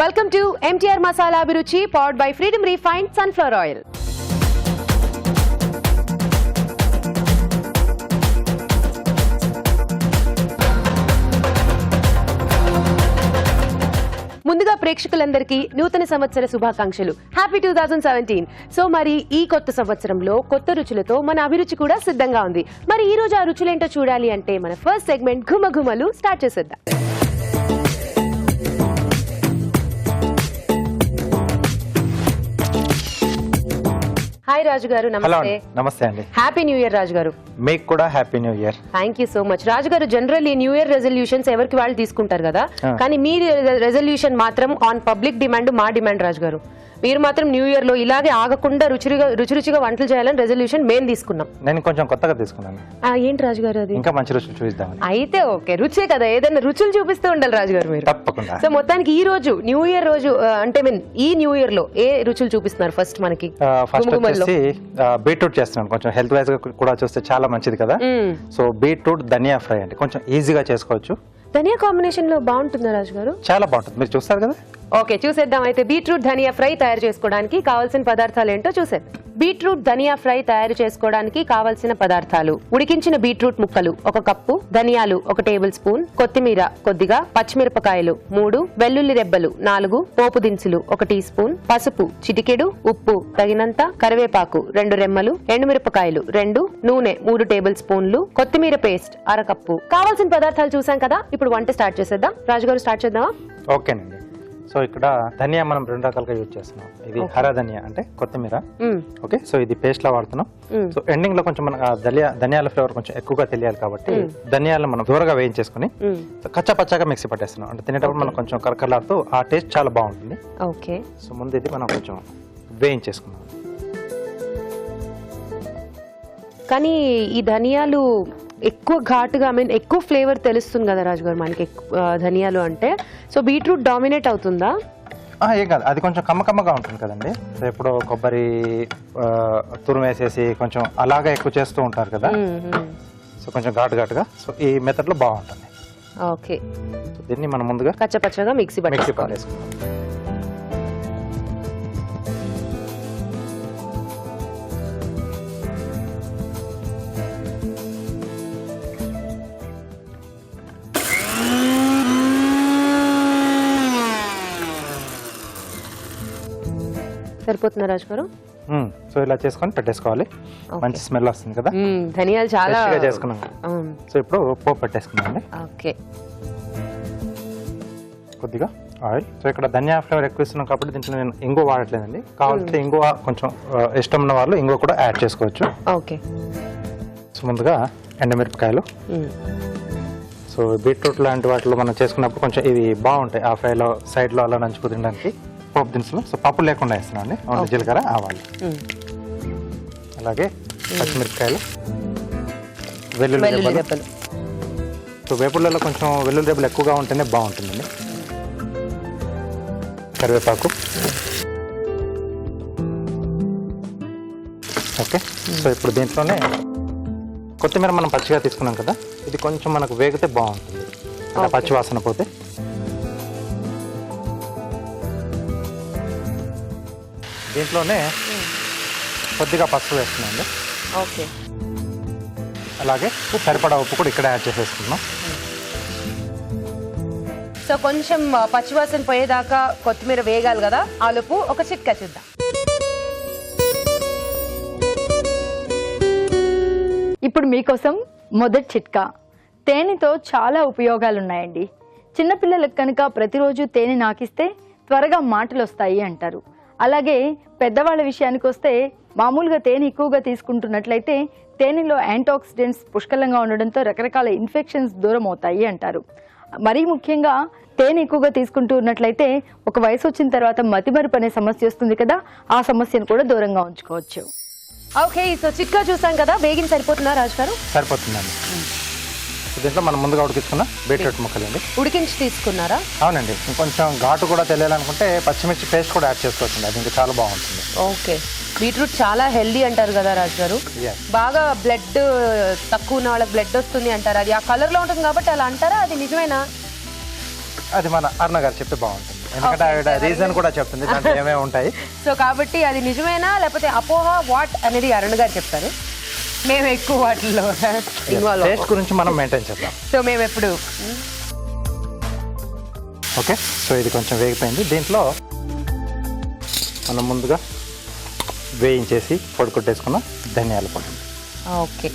Welcome to MTR Masala Abhiruchi, powered by Freedom Refined Sunflower Oil. ముందుగా ప్రేక్షకులందరికీ నూతన సంవత్సర శుభాకాంక్షలు. హ్యాపీ 2017. సో మరి ఈ కొత్త సంవత్సరంలో కొత్త రుచులతో మన అభిరుచి కూడా సిద్ధంగా ఉంది. మరి ఈ రోజు ఆ రుచులేంటో చూడాలి అంటే మన ఫస్ట్ సెగ్మెంట్ ఘుమఘుమలు స్టార్ట్ చేసేద్దాం. హాయ్ రాజు గారు, నమస్తే. నమస్తే అండి. హ్యాపీ న్యూ ఇయర్ రాజు గారు. మీకు కూడా happy new year. Thank you so much. Raju గారు, జనరల్ ఈ న్యూ ఇయర్ రెజల్యూషన్స్ ఎవరికి వాళ్ళు తీసుకుంటారు కదా, కానీ మీ రెజల్యూషన్ మాత్రం ఆన్ పబ్లిక్ డిమాండ్, మా డిమాండ్ రాజు గారు. మీరు మాత్రం న్యూ ఇయర్ లో ఇలాగే ఆగకుండా రుచిగా వంటలు చేయాలని రెజల్యూషన్ మేము తీసుకున్నాం. నేను కొంచెం కొత్తగా తీసుకున్నాను. ఏంటి రాజు గారు అది? ఇంకా మంచి రుచులు చూపిద్దాం. అయితే ఓకే, రుచే కదా, ఏదైనా రుచులు చూపిస్తూ ఉండాలి రాజు గారు మీరు. తప్పకుండా. సో మొత్తానికి ఈ రోజు న్యూ ఇయర్ రోజు అంటే ఈ న్యూ ఇయర్ లో ఏ రుచులు చూపిస్తున్నారు ఫస్ట్ మనకి? ఫస్ట్ వచ్చేసి బీట్రూట్ చేస్తున్నాను. కొంచెం హెల్త్ వైజ్ కూడా చూస్తే చాలా మంచిది కదా. సో బీట్రూట్ ధనియా ఫ్రై అండి, కొంచెం ఈజీగా చేసుకోవచ్చు. ధనియా కాంబినేషన్ లో బాగుంటుందా రాజు గారు? చాలా బాగుంటుంది, మీరు చూస్తారు కదా. ఓకే, చూసేద్దాం. అయితే బీట్రూట్ ధనియా ఫ్రై తయారు చేసుకోవడానికి కావాల్సిన పదార్థాలు ఏంటో చూసేద్దాం. బీట్రూట్ ధనియా ఫ్రై తయారు చేసుకోవడానికి కావాల్సిన పదార్థాలు: ఉడికించిన బీట్రూట్ ముక్కలు 1 కప్పు, ధనియాలు 1 టేబుల్ స్పూన్, కొత్తిమీర కొద్దిగా, పచ్చిమిరపకాయలు 3, వెల్లుల్లి రెబ్బలు 4, పోపు దినుసులు 1 టీ స్పూన్, పసుపు చిటికెడు, ఉప్పు తగినంత, కరివేపాకు 2 రెమ్మలు, ఎండుమిరపకాయలు 2, నూనె 3 టేబుల్ స్పూన్లు, కొత్తిమీర పేస్ట్ 1/2 కప్పు. కావాల్సిన పదార్థాలు చూసాం కదా, ఇప్పుడు వంట స్టార్ట్ చేసేద్దాం. రాజుగారు స్టార్ట్ చేద్దామా? ఓకేనండి. సో ఇక్కడ ధనియా మనం 2 రకాలుగా యూజ్ చేస్తున్నాం. ఇది హరా ధనియా అంటే కొత్తిమీర. ఓకే, సో ఇది పేస్ట్ లా వాడుతున్నాం. సో ఎండింగ్ లో కొంచెం మనకు ధనియాల ఫ్లేవర్ కొంచెం ఎక్కువగా తెలియాలి కాబట్టి ధనియాలు మనం దూరగా వేయించేసుకుని కచ్చా పచ్చాగా మిక్సీ పట్టేస్తున్నాం. అంటే తినేటప్పుడు మనం కొంచెం కరకరలాడుతూ ఆ టేస్ట్ చాలా బాగుంటుంది. ఓకే, సో ముందు ఇది మనం కొంచెం వేయించేసుకున్నాం. కానీ ఈ ధనియాలు ఎక్కువ ఘాటుగా, ఎక్కువ ఫ్లేవర్ తెలుస్తుంది కదా రాజు గారు మనకి ధనియాలు అంటే. సో బీట్రూట్ డామినేట్ అవుతుందా? ఏం కాదు, అది కొంచెం కమ్మకమ్మగా ఉంటుంది కదండి. సో ఇప్పుడు కొబ్బరి తురుము వేసేసి కొంచెం అలాగా ఎక్కువ చేస్తూ ఉంటారు కదా, సో కొంచెం ఘాటుగా. సో ఈ మెథడ్ లో బాగుంటుంది. ఓకే, దీన్ని మనం ముందుగా కచ్చపచ్చగా మిక్సీ పట్టేసుకున్నాం. సరిపోతుందా రాజు గారు? సో ఇలా చేసుకొని పెట్టేసుకోవాలి. మంచి స్మెల్ వస్తుంది కదా, ధనియాలు చాలా చేసుకున్నాం. సో ఇప్పుడు పోపు పెట్టేసుకున్నాం అండి. ఓకే, కొద్దిగా ఆయిల్. సో ఇక్కడ ధనియా ఫ్లేవర్ ఎక్కువ ఇస్తున్నాం కాబట్టి దీంట్లో నేను ఇంగువ వాడట్లేదండి. కావాలంటే ఇంగువ కొంచెం ఇష్టం ఉన్న వాళ్ళు ఇంగువ కూడా యాడ్ చేసుకోవచ్చు. ఓకే, సో ముందుగా ఎండుమిరపకాయలు. సో బీట్రూట్ లాంటి వాటిలో మనం చేసుకున్నప్పుడు కొంచెం ఇవి బాగుంటాయి ఆ ఫ్రైలో, సైడ్లో అలా నంచుకు తినడానికి. పోపు దినుసులు, సో పప్పు లేకుండా వేస్తున్నాం అండి, ఓన్లీ జీలకర్ర, ఆవాలు. అలాగే పచ్చిమిరపకాయలు, వెల్లుల్లి రెబ్బలు. సో వేపుళ్ళలో కొంచెం వెల్లుల్లి రెబ్బలు ఎక్కువగా ఉంటేనే బాగుంటుందండి. కరివేపాకు. ఓకే, సో ఇప్పుడు దీంట్లోనే కొత్తిమీర మనం పచ్చిగా తీసుకున్నాం కదా, ఇది కొంచెం మనకు వేగితే బాగుంటుంది, పచ్చి వాసన పోతే. దీంట్లోనే కొద్దిగా పసుపు వేస్తున్నాండి. ఓకే, అలాగే సరిపడా ఉప్పు కూడా ఇక్కడ యాడ్ చేసేసుకున్నాం. సో కొంచెం పచ్చివాసన పోయేదాకా కొత్తిమీర వేగాలి కదా, ఆలోపు ఒక చిట్కా చూద్దాం. ఇప్పుడు మీకోసం మొదటి చిట్కా. తేనెతో చాలా ఉపయోగాలు ఉన్నాయండి. చిన్నపిల్లలకు కనుక ప్రతిరోజు తేనె నాకిస్తే త్వరగా మాటలు వస్తాయి అంటారు. అలాగే పెద్దవాళ్ళ విషయానికి వస్తే మామూలుగా తేనె ఎక్కువగా తీసుకుంటున్నట్లయితే తేనెలో యాంటీఆక్సిడెంట్స్ పుష్కలంగా ఉండడంతో రకరకాల ఇన్ఫెక్షన్స్ దూరం అవుతాయి అంటారు. మరీ ముఖ్యంగా తేనె ఎక్కువగా తీసుకుంటూ ఉన్నట్లయితే ఒక వయసు వచ్చిన తర్వాత మతిమరుపు అనే సమస్య వస్తుంది కదా, ఆ సమస్యను కూడా దూరంగా ఉంచుకోవచ్చు. ఓకే, సో చిట్కా చూసాం కదా, వేగిన సరిపోతుందా రాజు గారు? సరిపోతుందండి. దీంట్లో మనం ముందుగా ఉడికించుకున్న బీట్రూట్ ముక్కలండి. ఉడికించి తీసుకున్నారా? అవునండి. కొంచెం ఘాటు కూడా తెలియాలనుకుంటే పచ్చిమిర్చి పేస్ట్ కూడా యాడ్ చేసుకోవచ్చు, అది ఇంకా చాలా బాగుంటుంది. ఓకే, బీట్రూట్ చాలా హెల్దీ అంటారు కదా రాజు గారు. బాగా బ్లడ్ తక్కువ ఉన్న వాళ్ళకి బ్లడ్ వస్తుంది అంటారు, అది ఆ కలర్ లో ఉంటుంది కాబట్టి అలా అంటారా? అది నిజమేనా? అది మన అరుణ గారు చెప్తే బాగుంటుంది. ఎందుకంటే ఆవిడ రీజన్ కూడా చెప్తుంది దాంట్లో ఏమేమి ఉంటాయి. సో కాబట్టి అది నిజమేనా లేకపోతే అపోహ వాట్ అనేది అరుణ్ గారు చెప్తారు. మేము ఎక్కువ వాటిల్లో ఇన్వాల్వ్. టేస్ట్ గురించి మనం మెయింటైన్ చేద్దాం. సో మేము ఎప్పుడు ఓకే. సో ఇది కొంచెం వేగిపోయింది. దీంట్లో మనం ముందుగా వేయించేసి పొడి కొట్టేసుకున్న ధనియాల పొడి. ఓకే.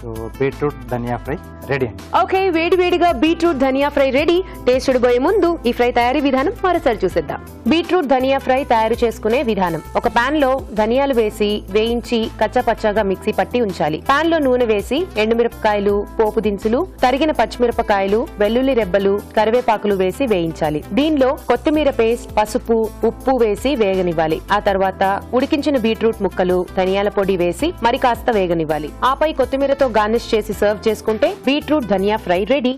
సో బీట్రూట్ ధనియా ఫ్రై రెడీ అండి. ఓకే, వేడి వేడిగా బీట్రూట్ ధనియా ఫ్రై రెడీ. టేస్ట్ చూడబోయే ముందు ఈ ఫ్రై తయారీ విధానం మరోసారి చూసేద్దాం. బీట్రూట్ ధనియా ఫ్రై తయారు చేసుకునే విధానం. ఒక పాన్ లో ధనియాలు వేసి వేయించి కచ్చపచ్చగా మిక్సీ పట్టి ఉంచాలి. పాన్ లో నూనె వేసి ఎండుమిరపకాయలు, పోపు దినుసులు, తరిగిన పచ్చిమిరపకాయలు, వెల్లుల్లి రెబ్బలు, కరివేపాకులు వేసి వేయించాలి. దీనిలో కొత్తిమీర పేస్ట్, పసుపు, ఉప్పు వేసి వేగనివ్వాలి. ఆ తర్వాత ఉడికించిన బీట్రూట్ ముక్కలు, ధనియాల పొడి వేసి మరి కాస్త వేగనివ్వాలి. ఆపై కొత్తిమీరతో గార్నిష్ చేసి సర్వ్ చేసుకుంటే బీట్రూట్ ధనియా ఫ్రై రెడీ.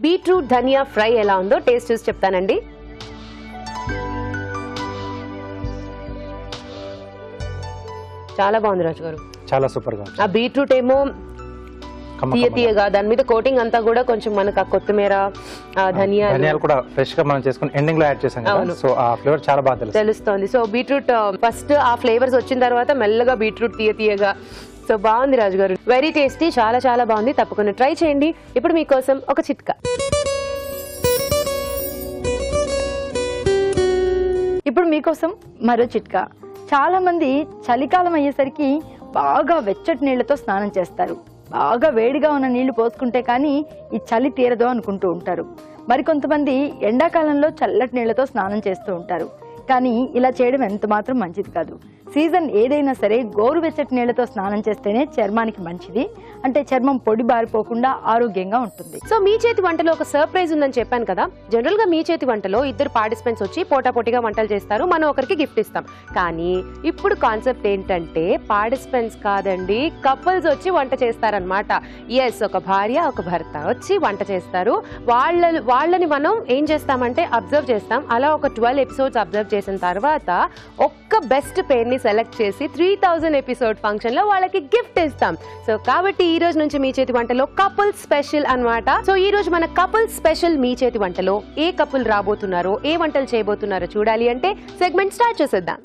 బీట్రూట్ ధనియా ఫ్రై ఎలా ఉందో టేస్ట్ చూసి చెప్తానండి. చాలా బాగుంది రాజు గారు. చాలా సూపర్ గా. ఆ బీట్రూట్ ఏమో తీయ తీయగా, దాని మీద కోటింగ్ అంతా కూడా కొంచెం మనకు ఆ కొత్తిమీర, ధనియాలు కూడా ఫ్రెష్ గా మనం చేసుకుని ఎండింగ్ లో యాడ్ చేసాం కదా, సో ఆ ఫ్లేవర్ చాలా బాగా తెలుస్తుంది. సో బీట్రూట్ ఫస్ట్ ఆ ఫ్లేవర్స్ వచ్చిన తర్వాత మెల్లగా బీట్రూట్ తీయ తీయగా. సో బాగుంది రాజు గారు, వెరీ టేస్టీ, చాలా చాలా బాగుంది. తప్పకుండా ట్రై చేయండి. ఇప్పుడు మీకోసం ఒక చిట్కా. ఇప్పుడు మీకోసం మరో చిట్కా. చాలా మంది చలికాలం అయ్యేసరికి బాగా వెచ్చటి నీళ్లతో స్నానం చేస్తారు. బాగా వేడిగా ఉన్న నీళ్లు పోసుకుంటే కానీ ఈ చలి తీరదు అనుకుంటూ ఉంటారు. మరికొంతమంది ఎండాకాలంలో చల్లటి నీళ్లతో స్నానం చేస్తూ ఉంటారు. కానీ ఇలా చేయడం ఎంత మాత్రం మంచిది కాదు. సీజన్ ఏదైనా సరే గోరువెచ్చటి నీళ్లతో స్నానం చేస్తేనే చర్మానికి మంచిది. అంటే చర్మం పొడి బారిపోకుండా ఆరోగ్యంగా ఉంటుంది. సో మీ చేతి వంటలో ఒక సర్ప్రైజ్ ఉందని చెప్పాను కదా. జనరల్ గా మీ చేతి వంటలో ఇద్దరు పార్టిసిపెంట్స్ వచ్చి పోటాపోటీగా వంటలు చేస్తారు, మనం ఒకరికి గిఫ్ట్ ఇస్తాం. కానీ ఇప్పుడు కాన్సెప్ట్ ఏంటంటే పార్టిసిపెంట్స్ కాదండి, కపుల్స్ వచ్చి వంట చేస్తారనమాట. ఎస్, ఒక భార్య ఒక భర్త వచ్చి వంట చేస్తారు. వాళ్ళని మనం ఏం చేస్తామంటే అబ్జర్వ్ చేస్తాం. అలా ఒక 12 ఎపిసోడ్స్ అబ్జర్వ్ చేసిన తర్వాత ఒక్క బెస్ట్ పేర్ ని సెలెక్ట్ చేసి 3000 ఎపిసోడ్ ఫంక్షన్ లో వాళ్ళకి గిఫ్ట్ ఇస్తాం. సో కాబట్టి ఈ రోజు నుంచి మీ చేతి వంటలో కపుల్ స్పెషల్ అన్నమాట. సో ఈ రోజు మన కపుల్ స్పెషల్ మీ చేతి వంటలో ఏ కపుల్ రాబోతున్నారో, ఏ వంటలు చేయబోతున్నారో చూడాలి అంటే సెగ్మెంట్ స్టార్ట్ చేసేద్దాం.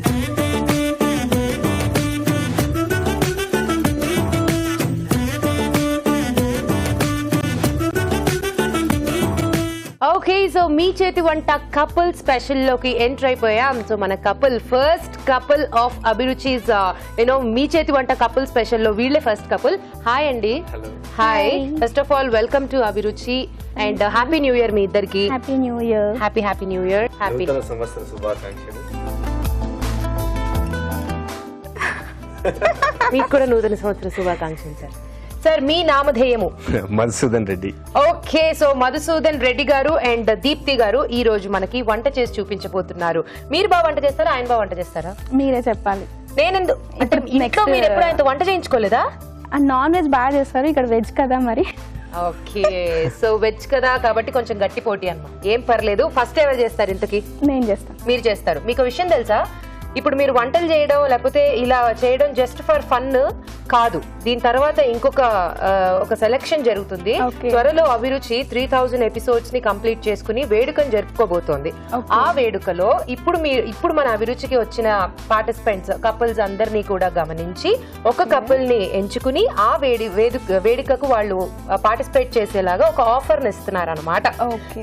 ఓకే, సో మీ చేతి వంట కపుల్ స్పెషల్ లోకి ఎంటర్ అయిపోయాం. సో మన couple, first couple of Abhiruchis మీ చేతి వంట కపుల్ స్పెషల్ లో వీళ్ళే ఫస్ట్ కపుల్. హాయ్ అండి. Hi. First of all welcome to Abhiruchi and happy new year మీ ఇద్దరికి. Happy new year. Happy new year. Happy సంవత్సర శుభాకాంక్షలు. మీకు కూడా నూతన సంవత్సర శుభాకాంక్షలు సార్. సార్ మీ నామధేయము? మధుసూదన్ రెడ్డి. ఓకే, సో మధుసూదన్ రెడ్డి గారు అండ్ దీప్తి గారు ఈ రోజు మనకి వంట చేసి చూపించబోతున్నారు. మీరు బాగా వంట చేస్తారా, ఆయన బాగా వంట చేస్తారా? మీరే చెప్పాలి. నేనెందుకు అంటే ఇంట్లో మీరు ఎప్పుడు ఆయనతో వంట చేయించుకోలేదా? నాన్ వెజ్ బాగా చేస్తారు, ఇక్కడ వెజ్ కదా మరి. ఓకే, సో వెజ్ కదా కాబట్టి కొంచెం గట్టి పోటీ అన్నమాట. ఏం పర్లేదు. ఫస్ట్ ఎవరు చేస్తారు ఇంతకి? నేను చేస్తాను. మీరు చేస్తారు. మీకు విషయం తెలుసా, ఇప్పుడు మీరు వంటలు చేయడం లేకపోతే ఇలా చేయడం జస్ట్ ఫర్ ఫన్ కాదు. దీని తర్వాత ఇంకొక ఒక సెలెక్షన్ జరుగుతుంది. త్వరలో అభిరుచి 3000 ఎపిసోడ్స్ ని కంప్లీట్ చేసుకుని వేడుకను జరుపుకోబోతోంది. ఆ వేడుకలో ఇప్పుడు మన అభిరుచికి వచ్చిన పార్టిసిపెంట్స్ కపుల్స్ అందరినీ కూడా గమనించి ఒక కపుల్ ని ఎంచుకుని ఆ వేడుకకు వాళ్ళు పార్టిసిపేట్ చేసేలాగా ఒక ఆఫర్ ని ఇస్తున్నారు అనమాట.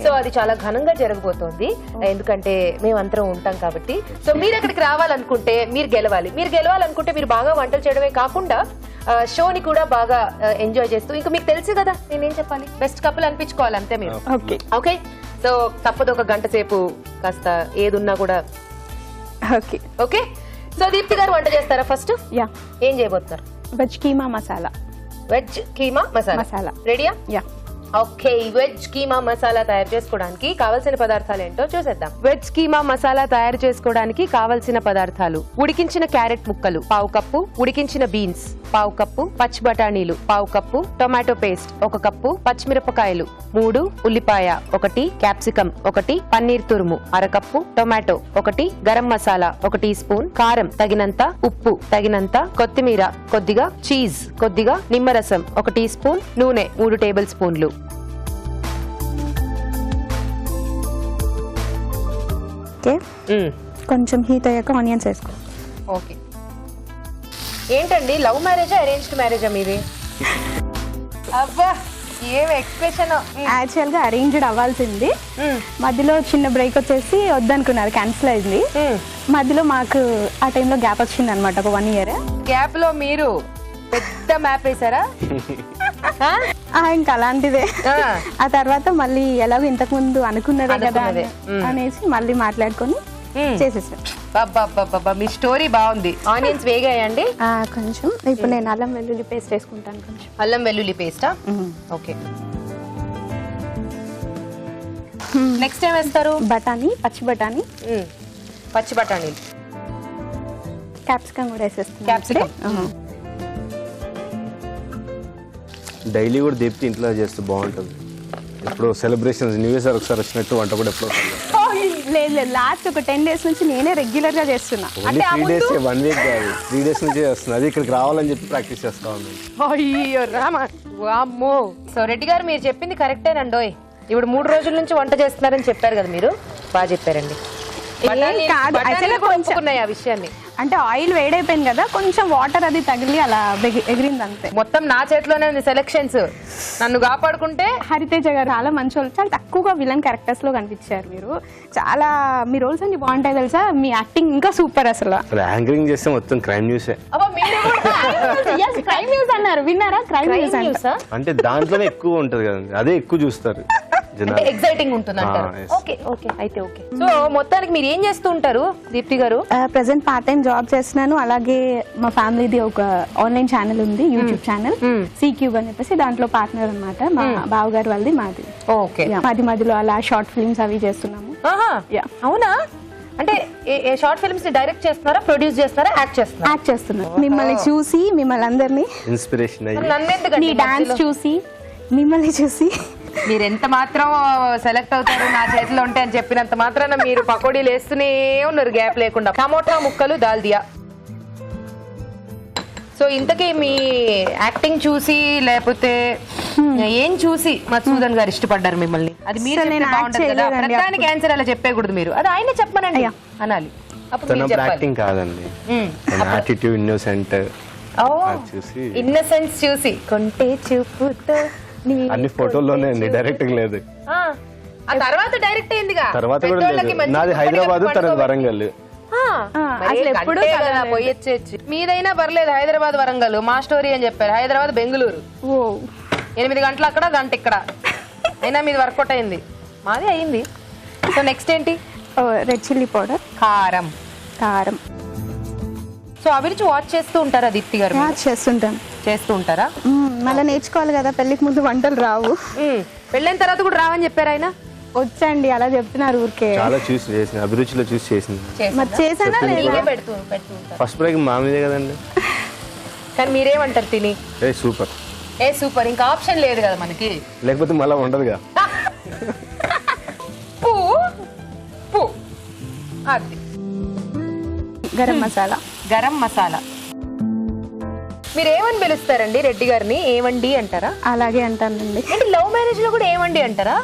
సో అది చాలా ఘనంగా జరగబోతోంది, ఎందుకంటే మేమందరం ఉంటాం కాబట్టి. సో మీరు అక్కడికి రావాలనుకుంటే మీరు గెలవాలనుకుంటే మీరు బాగా వంటలు చేయడమే కాకుండా షోని కూడా బాగా ఎంజాయ్ చేస్తూ, ఇంకా మీకు తెలుసు కదా నేనేం చెప్పాలి, బెస్ట్ కపుల్ అనిపించుకోవాలి అంతే మీరు. ఓకే, సో తప్పదు ఒక గంట సేపు కాస్త ఏదున్నా కూడా. ఓకే, సో దీప్తి గారు వంట చేస్తారా ఫస్ట్? యా. ఏం చేయబోతున్నారు? వెజ్ కీమా మసాలా. వెజ్ కీమా మసాలా రెడీయా? Yeah. Okay, veg keema masala తయారు చేసుకోవడానికి కావలసిన పదార్థాలు ఏంటో చూసేద్దాం. వెజ్ కీమా మసాలా తయారు చేసుకోవడానికి కావలసిన పదార్థాలు: ఉడికించిన క్యారెట్ ముక్కలు పావు కప్పు, ఉడికించిన బీన్స్ పావు కప్పు, పచ్చి బఠానీలు పావు కప్పు, టొమాటో పేస్ట్ 1 కప్పు, పచ్చిమిరపకాయలు 3, ఉల్లిపాయ 1, క్యాప్సికం 1, పన్నీర్ తురుము 1/2 cup, tomato 1, garam masala 1 teaspoon, కారం తగినంత, ఉప్పు తగినంత, కొత్తిమీర కొద్దిగా, చీజ్ కొద్దిగా, నిమ్మరసం 1 టీ స్పూన్, నూనె 3 టేబుల్ స్పూన్లు. ఓకే, కొంచెం హీట్ అయ్యాక ఆనియన్స్ వేసుకో. ఓకే. ఏంటండి, లవ్ మ్యారేజా అరేంజ్డ్ మ్యారేజా మీది? అబ్బా, ఏం ఎక్స్ప్రెషన్. యాక్చువల్గా అరేంజ్డ్ అవ్వాల్సింది, మధ్యలో చిన్న బ్రేక్ వచ్చేసి వద్దనుకున్నారు, క్యాన్సిల్ అయింది. మధ్యలో మాకు ఆ టైంలో గ్యాప్ వచ్చింది అనమాట, ఒక 1 year. గ్యాప్ లో మీరు పెద్ద మ్యాప్ వేసారా? ఇంకా అలాంటిదే. ఆ తర్వాత మళ్ళీ ఎలాగో ఇంతకు ముందు అనుకున్నదే కదా అనేసి మళ్ళీ మాట్లాడుకొని చేసేసాం. మీ స్టోరీ బాగుంది. ఆనియన్స్ వేగాయండి? కొంచెం. ఇప్పుడు నేను అల్లం వెల్లుల్లి పేస్ట్ వేసుకుంటాను. కొంచెం అల్లం వెల్లుల్లి పేస్టా? ఓకే. నెక్స్ట్ ఏం వేస్తారు? బఠానీ, పచ్చి బఠానీ, పచ్చి బఠానీలు, క్యాప్సికం కూడా వేసేస్తాను. క్యాప్సికం. డైలీ కూడా దీప్తి ఇంట్లో చేస్తే బాగుంటుంది. ఇప్పుడు సెలబ్రేషన్స్ న్యూ ఇయర్ ఒకసారి వచ్చినట్టు వంట కూడా ఎప్పుడు లేదు లేదు, లాస్ట్ ఒక 10 days నుంచి నేనే రెగ్యులర్ గా చేస్తున్నా. ఓన్లీ 3 days, 1 week కాదు, 3 days నుంచి చేస్తున్నా. అది ఇక్కడికి రావాలని చెప్పి ప్రాక్టీస్ చేస్తా ఉన్నాను. అయ్యో రామా, వామ్మో. సో రెడ్డి గారు మీరు చెప్పింది కరెక్టేనండోయ్. ఇప్పుడు 3 రోజుల నుంచి వంట చేస్తున్నారని చెప్పారు కదా మీరు, బాగా చెప్పారండి. ఒప్పుకున్నాయి ఆ విషయాన్ని. అంటే ఆయిల్ వేడైపోయింది కదా, కొంచెం వాటర్ అది తగిలి అలా ఎగిరింది అంతే. మొత్తం నా చేతిలోనే ఉంది సెలక్షన్స్. నన్ను కాపాడుకుంటే హరితేజ గారు చాలా మంచి వాళ్ళు, చాలా తక్కువగా విలన్ క్యారెక్టర్స్ లో కనిపించారు మీరు. చాలా మీ రోల్స్ అన్ని బాగుంటాయి తెలుసా, మీ యాక్టింగ్ ఇంకా సూపర్. అసలు యాంకరింగ్ చేస్తే మొత్తం క్రైమ్ న్యూసే. క్రైమ్ న్యూస్ అన్నారు, విన్నారా? క్రైమ్ న్యూస్ అంటే దాంట్లోనే ఎక్కువ ఉంటది కదండి, అదే ఎక్కువ చూస్తారు. ఎక్సైటింగ్ ఉంటుంది అంటారు. ఓకే ఓకే, అయితే ఓకే. సో మొత్తానికి మీరు ఏం చేస్తూ ఉంటారు దీప్తి గారు? ప్రెసెంట్ పార్ట్ టైం జాబ్ చేస్తున్నాను. అలాగే మా ఫ్యామిలీది ఒక ఆన్లైన్ ఛానల్ ఉంది, యూట్యూబ్ ఛానల్ సీక్యూబ్ అని చెప్పేసి, దాంట్లో పార్ట్నర్ అనమాట మా బావగారు వాళ్ళది, మాది. ఓకే. మధ్యలో అలా షార్ట్ ఫిల్మ్స్ అవి చేస్తున్నాము. అవునా? అంటే ఏ షార్ట్ ఫిల్మ్స్ ని డైరెక్ట్ చేస్తున్నారా, ప్రొడ్యూస్ చేస్తున్నారా, యాక్ట్ చేస్తున్నారా? యాక్ట్ చేస్తున్నాను. మిమ్మల్ని చూసి, మిమ్మల్ని అందరినీ ఇన్స్పిరేషన్ అయ్యి, మీ డాన్స్ చూసి, మిమ్మల్ని చూసి మీరు ఎంత మాత్రం సెలెక్ట్ అవుతారు నా చేతిలో ఉంటే అని చెప్పినంత మాత్రాన మీరు పకోడీలు వేస్తూనే ఉన్నారు గ్యాప్ లేకుండా. టమోటా ముక్కలు, దాల్దియా. సో ఇంతకీ మీ యాక్టింగ్ చూసి లేకపోతే ఏం చూసి మధుసూదన్ గారు ఇష్టపడ్డారు మిమ్మల్ని? అది మీరు బాగుంటుంది కదా, ప్రధానికి ఆన్సర్ అలా చెప్పకూడదు మీరు, అది ఆయనే చెప్పమనండి అనాలి. అప్పుడు యాక్టింగ్ కాదండి, యాటిట్యూడ్, ఇన్నోసెంట్ చూసి, ఇన్నసెన్స్ చూసి కొంటే చూపుతో అన్ని ఫోటోల్లోనే అండి, డైరెక్ట్ లేదు. ఆ తర్వాత డైరెక్ట్ అయిందిగా, తర్వాత కూడా లేదు. నాది హైదరాబాద్, తనది వరంగల్. ఎప్పుడు పోయొచ్చేచ్చు. మీదైనా పర్లేదు, హైదరాబాద్ వరంగల్. మా స్టోరీ అని చెప్పారు, హైదరాబాద్ బెంగళూరు. 8 గంటలు అక్కడ, గంట ఇక్కడ. అయినా మీది వర్కౌట్ అయింది, మాది అయింది. సో నెక్స్ట్ ఏంటి? రెడ్ చిల్లీ పౌడర్, కారం. కారం. సో అభిరుచి వాచ్ చేస్తూ ఉంటారా దీప్తి గారు? చేస్తూ ఉంటారా? మళ్ళీ నేర్చుకోవాలి కదా, పెళ్లికి ముందు వంటలు రావు. పెళ్ళైన తర్వాత కూడా రావని చెప్పారు ఆయన. వచ్చండి, అలా చెప్తున్నారు ఊరికే. చాలా చూసి చేసింది, అభిరుచిలో చూసి చేసింది. మరి చేసానా లేదా? ఫస్ట్ బ్రేక్ మా మీదే కదండి. కానీ మీరేమంటారు తిని? Super, super. ఇంకా ఆప్షన్ లేదు కదా మనకి, లేకపోతే మళ్ళీ ఉండదుగా. అది గరం మసాలా. గరం మసాలా. మీరు ఏమని పిలుస్తారండి రెడ్డి గారిని? ఏమండి అంటారా? అలాగే అంటానండి. అంటే లవ్ మ్యారేజ్ లో కూడా ఏమండి అంటారా?